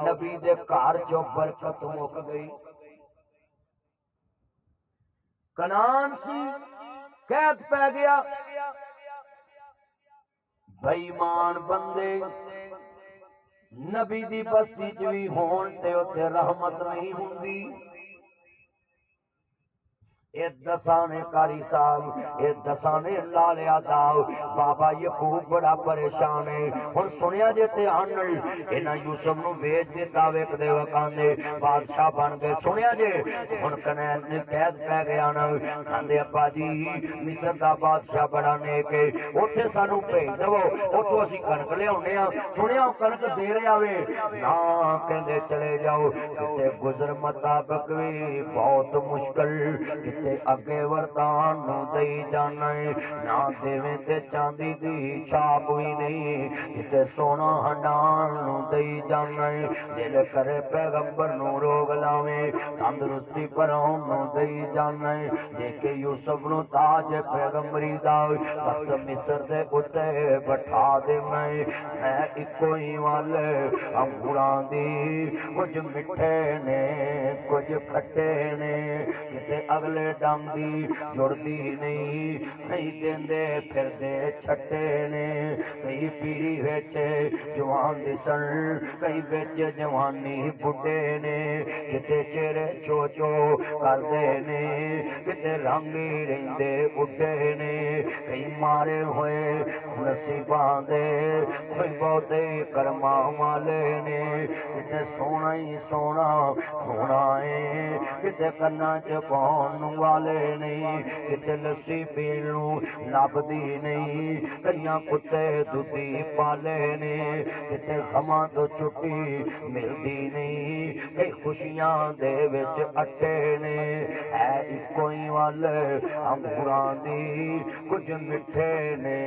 Speaker 1: नबी दे घर चों बरकत मुक गई। कनान सी कैद पै गया। बेईमान बंदे नबी दी बस्ती च भी होण ते उत्थे रहमत नहीं हुंदी। ये 10 ने कारी साहब, ये 10 ने ला लिया दाव। बाबा यकूब बड़ा परेशान है, हुण सुनिया जे ध्यान नाल, इन्हां यूसुफ नूं भेज दिता वेख दे वकांदे बादशाह बन गए। सुनिया जे हुण कनैन ने कैद पै गया ना, कहंदे अब्बा जी मिस्र दा बादशाह बड़ा नेक है, उत्थे सानू भेज दवो, उत्थों असीं कणक लियाउने आ, सुनिया कणक दे रहा वे ना, कहंदे चले जाओ किते गुजर मुताबिक भी बहुत मुश्किल, ते अगे वरदान दई जाना ना, देवे ते चांदी दी छाप भी नहीं, किते सोना हंडान दई जाना, दिल करे पैगंबर नूं रोग लावे, तंदुरुस्ती कराउण नूं दई जाना। देखे यूसुफ नूं ताज पैगंबरी दा तख्त मिस्र दे उत्ते बैठा दे, मैं इको ही वल अंगूरां दी, कुछ मिठे ने कुछ खट्टे ने, किते अगले डंग दी जुड़दी नहीं, कई देंदे फिरदे छट्टे ने, कई पीरी विच जवान दिसन, कई विच जवानी बुढ़े ने, किते चेहरे चो करदे ने, किते रंग ही रहिंदे उड्डे ने, कई मारे होए नसीबां दे, कोई बहुते कर्मां वाले ने, किते सोना ही सोना सोना है, किते कन्नां च पाउण वाले नहीं, किते लस्सी पीण नूं लभदी नहीं, कईयां कुत्ते दुधी पाले ने, किते गमां तो छुट्टी मिलदी नहीं, कई खुशियां दे विच अट्टे ने, है इको ही वल अंगूरां दी, कुछ मिठे ने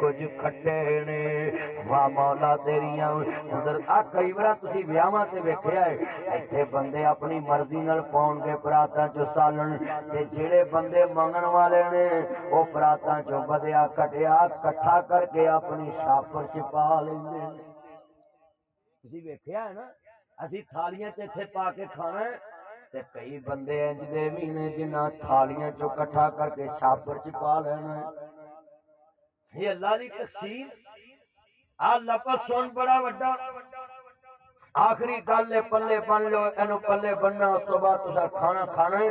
Speaker 1: कुछ खट्टे ने। वाह मौला तेरियां कुदरत। आ कई बार तुसीं विआहां ते वेखिआ है इत्थे बंदे अपनी मर्जी नाल पाउणगे परातां चों सालण, ते जेड़े बंदे मंगण वाले ने वो परातां चों वधिया घटिया इकट्ठा करके अपनी छापर च पा लैंदे ने। तुसीं वेखिआ है ना, असीं थालियां च इत्थे पा के खाना ते कई बंदे इंज दे भी ने जिन्हां थालियां चों इकट्ठा करके छापर च पा लेना। ये अल्लाह दी तकसीर। आ लफ्ज़ सुन बड़ा वड्डा, आखिरी गल है पल्ले बन लो, एनु पल्ले बनना, उस तो बाद तुसा खाना खाना है।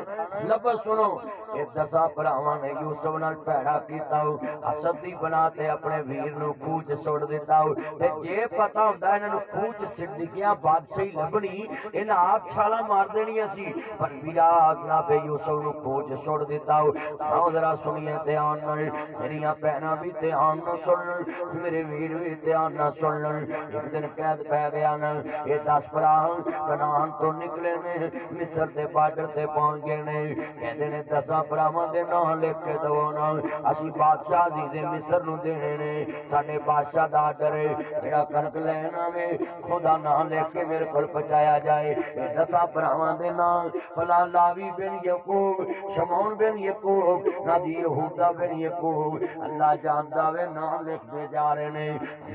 Speaker 1: लफ्ज़ सुनो, ये 10 भरावां ने यूसुफ नाल भैड़ा कीता, हसद दी बना ते अपने वीर नू खूह च सुट दिता। ते जे पता हुंदा इन्हां नू खूह च सिट गया बादशाही लभनी, इन्हां आप छाला मार देनियां सी, पर वीरा जनाबे यूसुफ नू खूह च सुट दिता। आओ जरा सुनिए ध्यान नाल, मेरियां भैणां भी ध्यान नाल सुन, मेरे वीर भी ध्यान नाल सुन। एक दिन कैद पै गया ना, ये 10 भरा कनान तो निकले ने, मिस्र दे बार्डर ते पहुंच गए ने। कहते ने 10 भरावां दे नाम लिख के दो ना, असी बादशाह अजीज़े मिस्र नू देने ने। साडे बादशाह दा आर्डर है, जेड़ा कनक लैन आवे खुदा नाम लिख के मेरे कोल पहुंचाया जाए। ये 10 भरावां दे नाम फला लावी बिन यकूब, शमौन बिन यकूब, नादी यहूदा बिन यकूब, अल्लाह जानदा वे नाम लिखते जा रहे ने।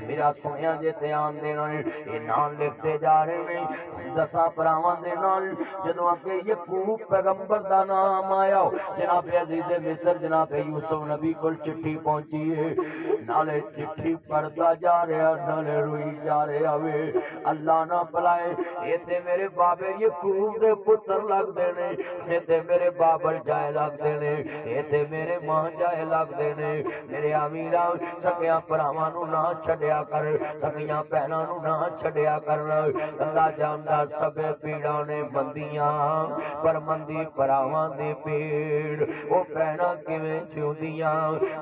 Speaker 1: मेरा सुनिया जे ध्यान देना, ये नाम लिखते जा रहे ने 10 भरावां दे नाल। जदों अगे यकूब पैगंबर दा नाम आया, जनाब अजीज़े मिस्र जनाब यूसुफ नबी कोल चिट्ठी पहुंची है। नाले चिट्ठी पढ़ता जा रहा, नाले रोई जा रहा वे। अल्लाह ना भलाए, ये ते मेरे बाबे यकूब दे पुत्र लगदे ने, ये ते मेरे बाबल जाए लगदे ने, ये ते मेरे मां जाए लगदे ने। मेरे अमीरा सकिया भरावां नू ना छड्डिया कर, सकिया भैणां नू ना छड्डिया कर। अल्लाह जानदा सबे पीड़ा ने बंदियां, पर मंदी भरावां दी पीड़ ओ भैणां किवें जिउंदियां,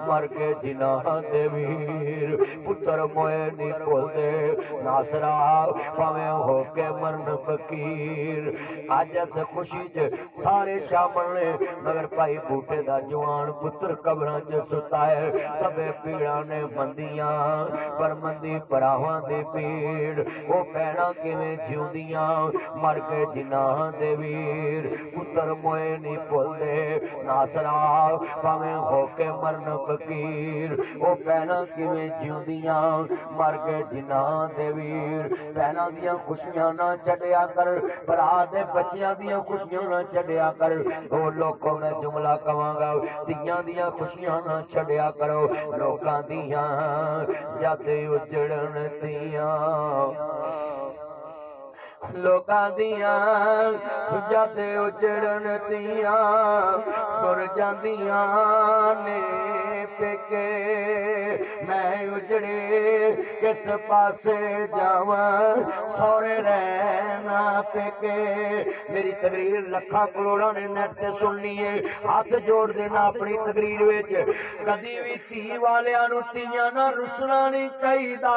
Speaker 1: मर के जिन्हां दे वीर पुत्र मोए नहीं भुलदे। नासरा भावें हो के मरन फकीर। अज इस खुशी च सारे शामिल ने, मगर भाई बूटे दा जवान पुत्र कबरां च सुता है। सबे पीड़ा ने मंदियां, पर मंदी भरावां दी पीड़ ओ भैणां किवें जिउंदियां, मर के जिन्हां दे वीर पुत्र मोए नहीं भुलदे। नासरा भावें हो के मरन फकीर, ओ भैणां किवें जिउंदियां, मर के जिन्हां दे वीर। भैणां दियां खुशियां ना छड्डिया कर, भरा दे बच्चियां दियां खुशियां ना छड्डिया कर। ओ लोको मैं जुमला कवांगा, तियां दियां खुशियां ना छड्डिया करो। लोकां दियां जद उजड़न तियां, लोकां दियां जद उजड़न तियां, तुर जांदियां ने पेके। मैं उजड़े किस पासे जावां, सौरे रहना पेके। मेरी तकरीर लखा करोड़ां ने नेट ते सुननी है, हाथ जोड़ देना अपनी तकरीर विच। कदी भी धी वालियां नू धीआं ना रुसना नहीं चाहिदा,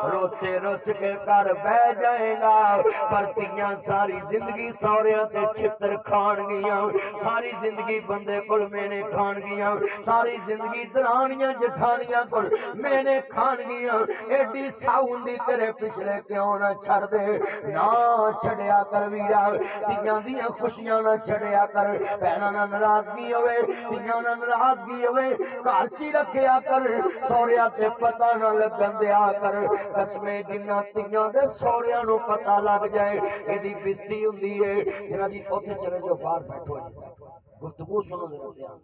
Speaker 1: रोसे रुस के घर बह जाएगा। पर धीआं सारी जिंदगी सौरियां ते छित्र खाणगियां, सारी जिंदगी बंदे कोल मेने खाणगियां, सारी जिंदगी दरानियां जठानियां कोल मेने खाणगियां। एडी साउंदी तेरे पिछले क्यों ना छड़ दे, ना छड़िया कर वीरा। धीआं दियां खुशियां ना छड़िया कर, भैणां नाल नाराजगी होवे, धीआं नाल नाराजगी होवे, घर च रखिया कर, सौरिया ते पता ना लगन दिया कर। कसमें जिन्ना धीआं दे सौरिया नू पता लग जाए, एदी बेइज्जती हुंदी है। जनाब जी उत्थे चले जाओ, बाहर बैठो, गुफ्तगू सुनो जरा ध्यान।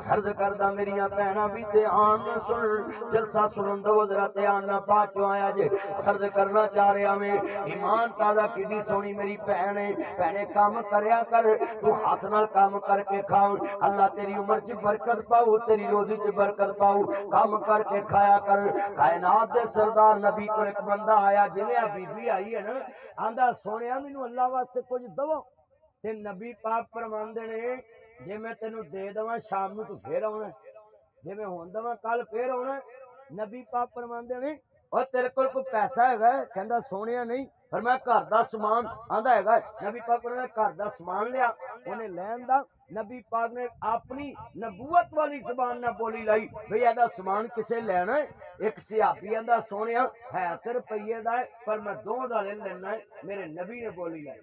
Speaker 1: अर्ज करदा मेरिया भैणां भी ध्यान सुन, जलसा सुनन दो जरा ध्यान ना। बाद चो आया जे अर्ज करना चाह रहा मैं, ईमान तादा किड्डी सोहनी मेरी भैन है। भैणे काम करया कर, तू हाथ नाल काम करके खा, अल्लाह तेरी उम्र च बरकत पाऊ, तेरी रोजी च बरकत पाऊ। काम करके खाया कर। कायनात दे सरदार नबी को एक बंदा आया, जिवें आ बीबी आई है ना, आंदा सोहणिया मैनू अल्लाह वास्ते कुछ दवो। ते नबी पाक फरमांदे ने, जे मैं तेनू दे दवां शाम नू तू फिर आउणा, जे मैं हुण दवां कल फिर आउणा। नबी पाक फरमांदे ने, और तेरे कोल कोई पैसा हैगा? कहंदा सोहणिया नहीं। पर मैं घर दा समान, आंदा हैगा। नबी पाक ने घर दा समान लिया, उन्हें लैन दा। नबी पाक ने अपनी नबूवत वाली जबान ना बोली लाई, भई एदा समान किसे लेना है? एक सहाबी आंदा सोहणिया है ते रुपये दा है, पर मैं 2 दा ले लेना है। मेरे नबी ने बोली लाई,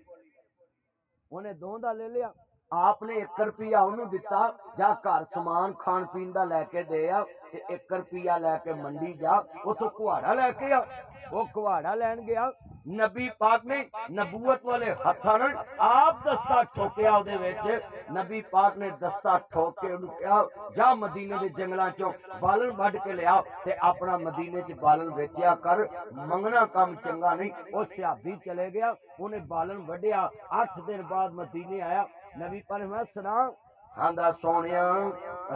Speaker 1: उन्हें 2 दा ले लिया। आपने 1 रुपया उन्होंने दिता, जा घर समान खान पीन का लैके दे आ, ते 1 रुपया लैके मंडी जा, उतो कुहाड़ा लैके आ। वो कुहाड़ा लैन गया, नबी पाक ने नबूवत वाले हत्थां नाल आप दस्ता ठोकिया ਉਹਦੇ ਵਿੱਚ नबी पाक ने दस्ता ठोक के ਉਹਨੂੰ ਕਿਹਾ ਜਾ ਮਦੀਨੇ ਦੇ ਜੰਗਲਾਂ ਚੋਂ ਬਾਲਣ ਵੱਢ ਕੇ ਲਿਆ ਤੇ ਆਪਣਾ ਮਦੀਨੇ 'ਚ ਬਾਲਣ ਵੇਚਿਆ ਕਰ ਮੰਗਣਾ ਕੰਮ ਚੰਗਾ ਨਹੀਂ ਉਹ ਸਿਹਾਬੀ ਚਲੇ ਗਿਆ ਉਹਨੇ ਬਾਲਣ ਵੱਢਿਆ 8 ਦਿਨ ਬਾਅਦ ਮਦੀਨੇ ਆਇਆ नबी पाक ने सुना आंदा सोनिया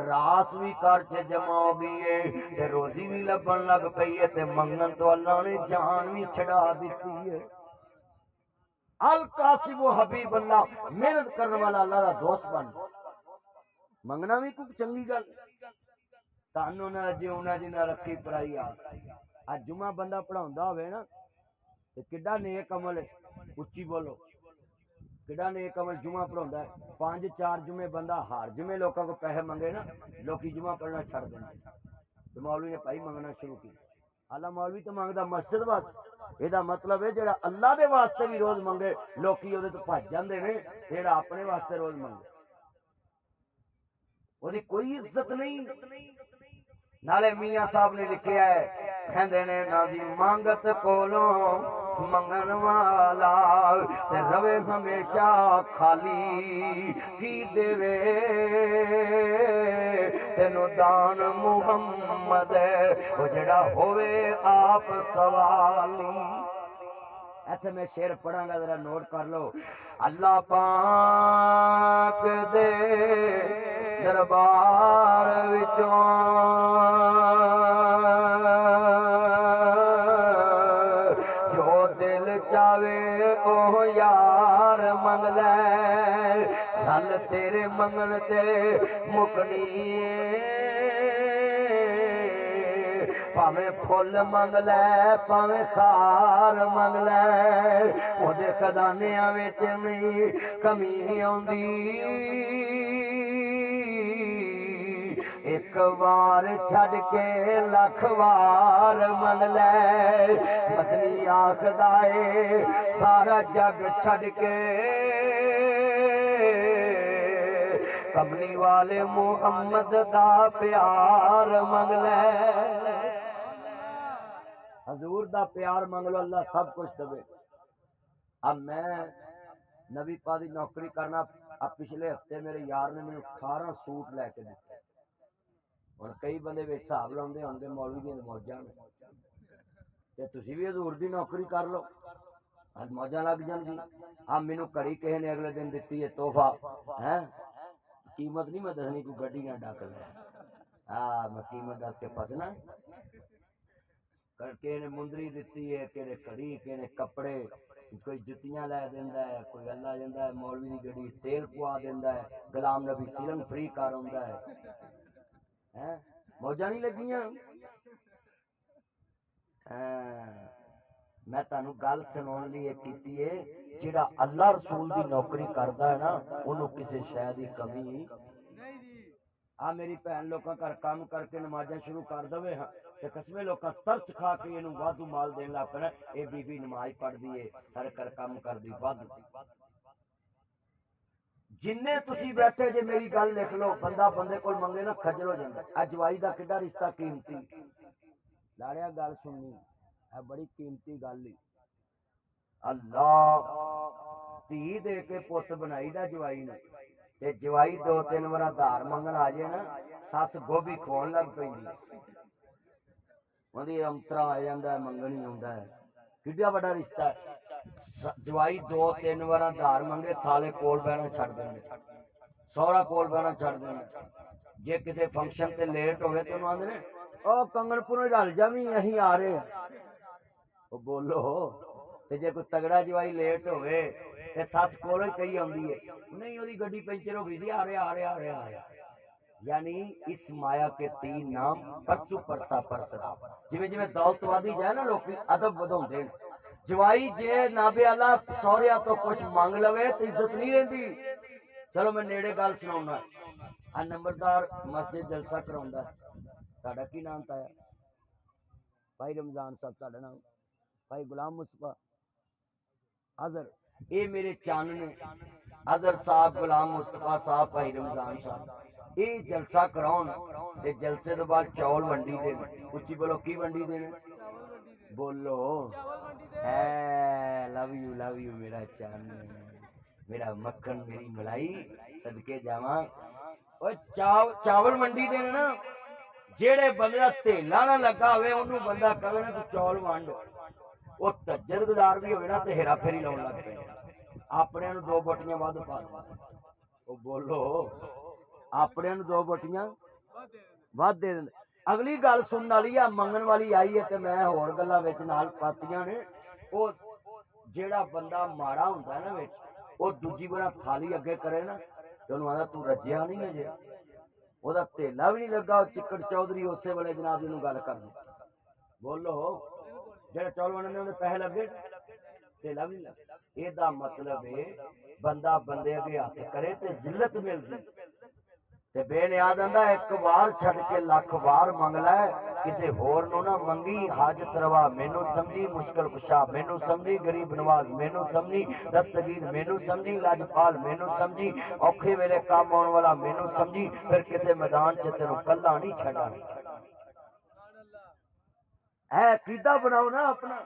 Speaker 1: रास भी कर च जमा हो गई है ते रोजी भी लभन लग पई है ते मंगन तो अल्लाह ने जान भी छड़ा दी है अल कासिम हबीब अल्लाह मेहनत करने वाला अल्लाह दा दोस्त बन मंगना भी कोई चंगी गल तानू ना जीवना जिन्ना रखी पराई आस आज जुमा बंदा पढ़ाउंदा होवे ना ते किड्डा नेक अमल है उच्ची बोलो किड़ा ने एक अमल जुमा पढ़ाता है 5-4 जुमे बंदा हर जुमे लोगों को पैसे मंगे ना लोग जुमा पढ़ना छड़ देंगे तो मौलवी ने भाई मंगना शुरू किया आला मौलवी तो मंगता मस्जिद वास्ते एदा मतलब है जेड़ा अल्लाह दे वास्ते भी रोज मंगे लोग ओदे तो भज जांदे ने जेड़ा अपने वास्ते रोज मंगे ओदी कोई इज्जत नहीं नाले मियां साहब ने लिखा है कहंदे ने ना जी मंगत कोलों मंगन वाला ते रवे हमेशा खाली की देवे तेनू दान मुहम्मद वो जड़ा होवे आप सवाली ऐसे मैं शेर पढ़ांगा जरा नोट कर लो अल्लाह पाक दे दरबार विचों जो दिल चावे ओ यार मंग ले हल तेरे मंगन ते मुकनी भावे फुल मंग लै भावे खार मंग लै ओदे खजानियां विच नहीं कमी आउंदी एक बार छड़ के लख बार मंग लै मदनी आखदा ए सारा जग छड़ के कमली वाले मुहम्मद दा प्यार मंग लै हजूर दा प्यार मंग लो अल्लाह सब कुछ देवे अब मैं नबी पाक दी नौकरी करना अब पिछले हफ्ते मेरे यार ने मैंने 18 सूट लैके दिते और कई बंदे विच हिसाब लाउंदे होंगे मौलवी दी मौजां ते तुसीं भी हजूर दी नौकरी कर लो अज मौजां लग जान जी आ मैनू घड़ी किसी ने अगले दिन दिती है तोहफा है कीमत नहीं मैं दसनी कोई गड्डी ना डक ले मैं कीमत दस के फसना किसी ने मुंदरी दिती है किसी घड़ी किसी ने कपड़े कोई जुत्तियां लै दिंदा है कोई अल्लाह दिंदा है मौलवी दी गड्डी तेल पवा दिंदा है गुलाम नबी सिलन फ्री कर आउंदा है मौजा नहीं लगियां मैं तुहानू गल सुनाउण लई कीती है जिहड़ा अल्लाह रसूल दी नौकरी करदा है ना उहनू किसी शै दी कमी नहीं आ मेरी भैन लोकां घर काम करके नमाज़ां शुरू कर दवे ते कसमे लोकां तरस खा के इहनू वाधू माल देण लग पैण ये बीबी नमाज पढ़दी है सारे घर काम करदी वाधू जिन्ने तुसी बैठे जे मेरी गल लिख लो बंदा बंदे कोल मंगे ना खजल हो जांदा आ जवाई दा किड्डा रिश्ता कीमती लाड़िया गल सुननी है बड़ी कीमती गल ही अल्लाह धी दे के पुत बनाई दा जवाई ने ते जवाई 2-3 बार धार मंगन आ जाए ना सस गोभी खोन लग पैंदी ओदी अंतरा आ जांदा है मंगन ही आउंदा है किड्डा बड़ा रिश्ता है जवाई 2-3 बार धार मंगे साले कोल बहना छड़ देंगे सौरा कोल बहना छड़ देंगे जे किसी फंक्शन ते लेट होवे ते उन्होंने आंदे ने ओ कंगनपुरों रल जावी अहीं आ रहे ओ बोलो ते जे कोई तगड़ा जवाई लेट होवे ते सस कोल ही कही आउंदी है नहीं ओदी गड्डी पंचर हो गई सी आ रहा यानी इस माया के 3 नाम परसू परसा परसरा जिवें जिवें दौलत वादी जाए ना लोग अदब वधाउंदे ने जवाई जे नाबे आला सौरिया तो कुछ मंग लवे तो इज्जत नहीं रहिंदी चलो मैं नेड़े गल सुनाउणा आ नंबरदार मस्जिद जलसा कराउंदा तुहाडा की नाम ताया भाई रमजान साहब तुहाडा नाम भाई गुलाम मुस्तफा अजहर ये मेरे चन ने अजहर साहब गुलाम मुस्तफा साहब भाई रमजान साहब ये जलसा कराउण ते जलसे तो बाद चौल वंडी देने उच्ची बोलो की वंडी देने बोलो है लव यू मेरा चान, मेरा मक्खन मेरी मलाई, सदके जावा। चावल मंडी दे ना जेड़े बंदे दा धेला ना लगा होवे ओनू बंदा कहे ना तू चौल वंड, वो तज्जरगुजार भी होवे ना ते हेरा फेरी लाउण लग पैंदा। अपने नूं दो बोटियां वध पा दिंदा। ओ बोलो, अपने नूं दो बोटियां वध दे दिंदा। अगली गल सुनने वाली आ, मंगण वाली आई है ते मैं होर गल्लां विच नाल पातियां ने। ओ जेड़ा बंदा माड़ा हुंदा ना विच, ओ दूजी बार थाली अगे करे ना ते ओनू आंदा तू रज्जिया नहीं अजे, ओदा धेला भी नहीं लगा, चिक्कड़ चौधरी उस वेले जनाब जी गल कर दी। बोलो, जेड़ा चौल वंडने उहदे पैसे लगे, धेला भी नहीं लगा। एदा मतलब है बंदा बंदे अगे हथ करे ते जिल्लत मिलदी। ते बेनियाज आंदा एक बार छड़ के लख बार मंग लै, किसे होर नूं ना मंगी हाजत रवा। मैनू समझी मुश्किल कुशा, मैनू समझी गरीब नवाज, मैनू समझी दस्तगीर, मैनू समझी लाजपाल, मैनू समझी औखे वेले काम आउण वाला, मैनू समझी फिर किसे मैदान च तेनू कल्ला नहीं छड्डा। ऐ अकीदा बनाओ ना अपना।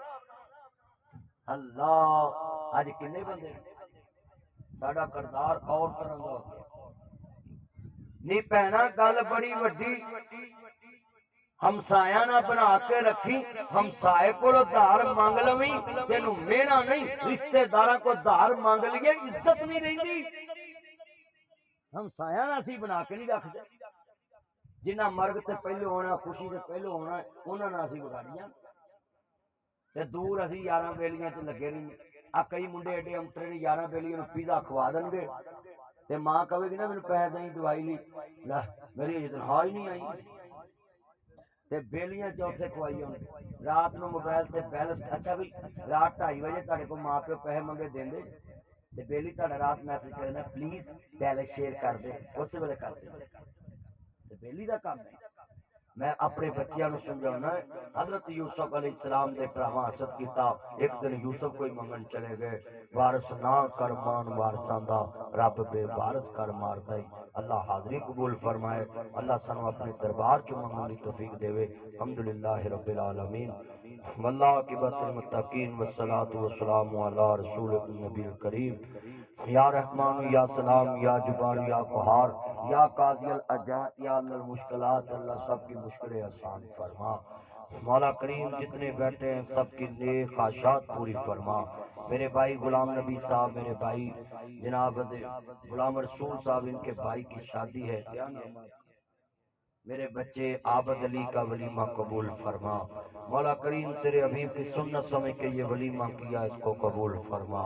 Speaker 1: अल्लाह अज किन्ने बंदे साडा करदार और तरह दा हो गया। नी भैणा गल बड़ी वड्डी, हमसाया ना बना के रखी, हमसाए को धार मांग लवी, तेनू मेहना नहीं रिश्तेदार को धार मांग लिए इज्जत नहीं रही। हमसाया ना असी बना के नहीं रखते, जिन्ना मर्ग ते पहले होना, खुशी ते पहले होना, उन्होंने असी बिगाड़िया ते दूर असी यारां बेलियां च लगे रही। आ कई मुंडे एडे अंतरे ने यारां बेलियां पिज़ा खवा देंगे ते मां कहेगी ना मैनू पैसे दें दवाई ली, मेरी अजे तनख्वाह ही नहीं आई ते बेलियां चौथे खवाई आने। रात को मोबाइल ते बैलेंस, अच्छा भी रात 2:30 बजे तुहाडे कोल मां प्यो पैसे मंगे देंदे ते बेली तुहाडा रात मैसेज करना प्लीज बैलेंस शेयर कर दे, उस वेले कर दे ते बेली दा काम है। मैं अपने बच्चों को समझाना है, हजरत यूसुफ अलैहिस्सलाम दे भरावां हसद कीता। एक दिन यूसुफ कोई मंगन चले गए, वारस ना कर मान वारसां दा, रब बेवारस कर मारदा ही। अल्लाह हाजरी कबूल फरमाए, अल्लाह सानू अपने दरबार च मंगन दी तौफीक देवे। अल्हम्दुलिल्लाह रब्बिल आलमीन, वल्लाह किबतुल मुत्तकीन, वस्सलातु वस्सलामु अला रसूलिल नबील करीम। या रहमान या सलाम या जुबार या कुहार या काजियल अजात या अल मुश्किलात, अल्लाह सबकी मुश्किलें आसान फरमा। मौला करीम जितने बैठे हैं सबकी नेक ख्वाहिशात पूरी फरमा। मेरे भाई गुलाम नबी साहब, मेरे भाई जनाब गुलाम रसूल साहब, इनके भाई की शादी है, क्या नाम है मेरे बच्चे आबद अली का वलीमा कबूल फरमा। मौला करीम तेरे हबीब की सुन्नत समझ के ये वलीमा किया, इसको कबूल फरमा।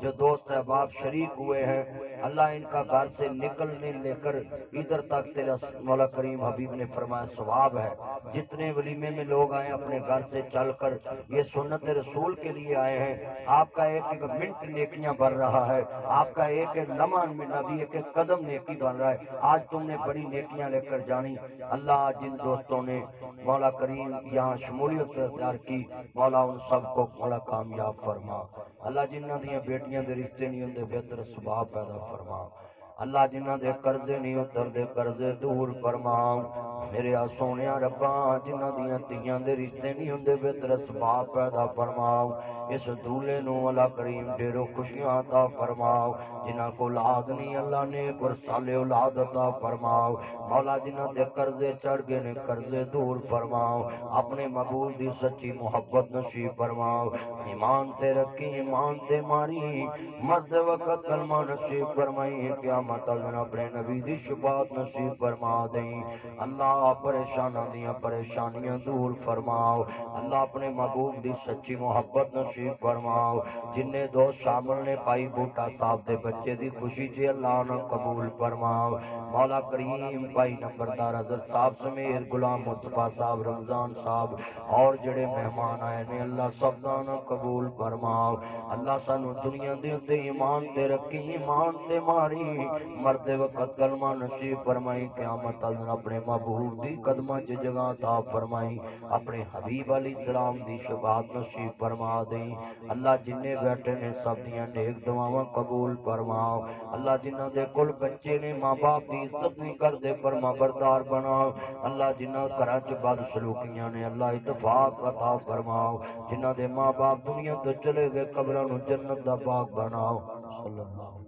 Speaker 1: जो दोस्त अहबाब शरीक हुए हैं, अल्लाह इनका घर से निकलने लेकर इधर तक तेरा मौला करीम हबीब ने फरमाया सवाब है। जितने वलीमे में लोग आए अपने घर से चलकर ये सुन्नत रसूल के लिए आए हैं, आपका एक एक मिनट नेकियां बढ़ रहा है, आपका एक एक लम्हा नबी एक एक कदम नेकी बन रहा है। आज तुमने बड़ी नेकियां लेकर जानी। अल्लाह जिन दोस्तों ने मौला करीम यहाँ शमूलियत अख्तियार की, मौला उन सबको मौला कामयाब फरमा। अल्लाह जिन्हों दी बेटियां दे रिश्ते नहीं होंदे बेहतर सुभाव पैदा फरमा। अल्लाह जिन्हों दे कर्जे नहीं उतरदे कर्जे दूर फरमा। मेरे सोने रब्बा जिन्हों दियां धीयां दे रिश्ते नहीं होंदे बेहतर सुभाव पैदा फरमाओ। इस दूल्हे नूं अल्लाह करीम ढेरों खुशियां अता फरमाओ। जिन्हां को औलाद नहीं अल्लाह ने और साले औलाद अता फरमाओ। मौला जिन्हां दे कर्जे चढ़ गए ने कर्जे दूर फरमाओ। अपने महबूब दी सच्ची मोहब्बत नसीब फरमाओ। ईमान ते रखी ईमान ते मारी, मर्द वक्त कलमा नसीब फरमाई। क़यामत दिन अपने नबी दी शफाअत नसीब फरमा दें। अल्लाह परेशानां दियां परेशानियां दूर फरमाओ। अल्लाह अपने महबूब दी सच्ची मोहब्बत नसीब फरमाओ। जिन्ने दोस्त शामिल ने भाई बूटा साहब दे बच्चे दी खुशी च अल्लाह ना कबूल फरमाओ। मौला करीम भाई नंबरदार हज़रत साहब समेत गुलाम मुस्तफा साहब, रमजान साहब और जड़े मेहमान आए ने अल्लाह सब दा ना कबूल फरमाओ। अल्लाह सानू दुनिया दे उत्ते ईमान ते रखी ईमान ते मारी। मरते वक्त कलमा नसीब फरमाई, क़यामत तक अपने महबूब दी कदमां च जगह अता फरमाई, अपने हबीब अलैहिस्सलाम दी शफाअत नसीब फरमा देई। अल्लाह जिन्ने बैठे ने सब दियां नेक दुआवां कबूल फरमाओ। अल्लाह जिन्हां दे कोल बच्चे ने मां बाप दी इज्जत नहीं करदे फरमा बरदार बनाओ। अल्लाह जिन्हां घरां च बदसलूकियां ने अल्लाह इतफाक अता फरमाओ। जिन्हां दे मां बाप दुनिया तो चले गए कब्रां नूं जन्नत दा बाग बनाओ। सल्लल्लाहु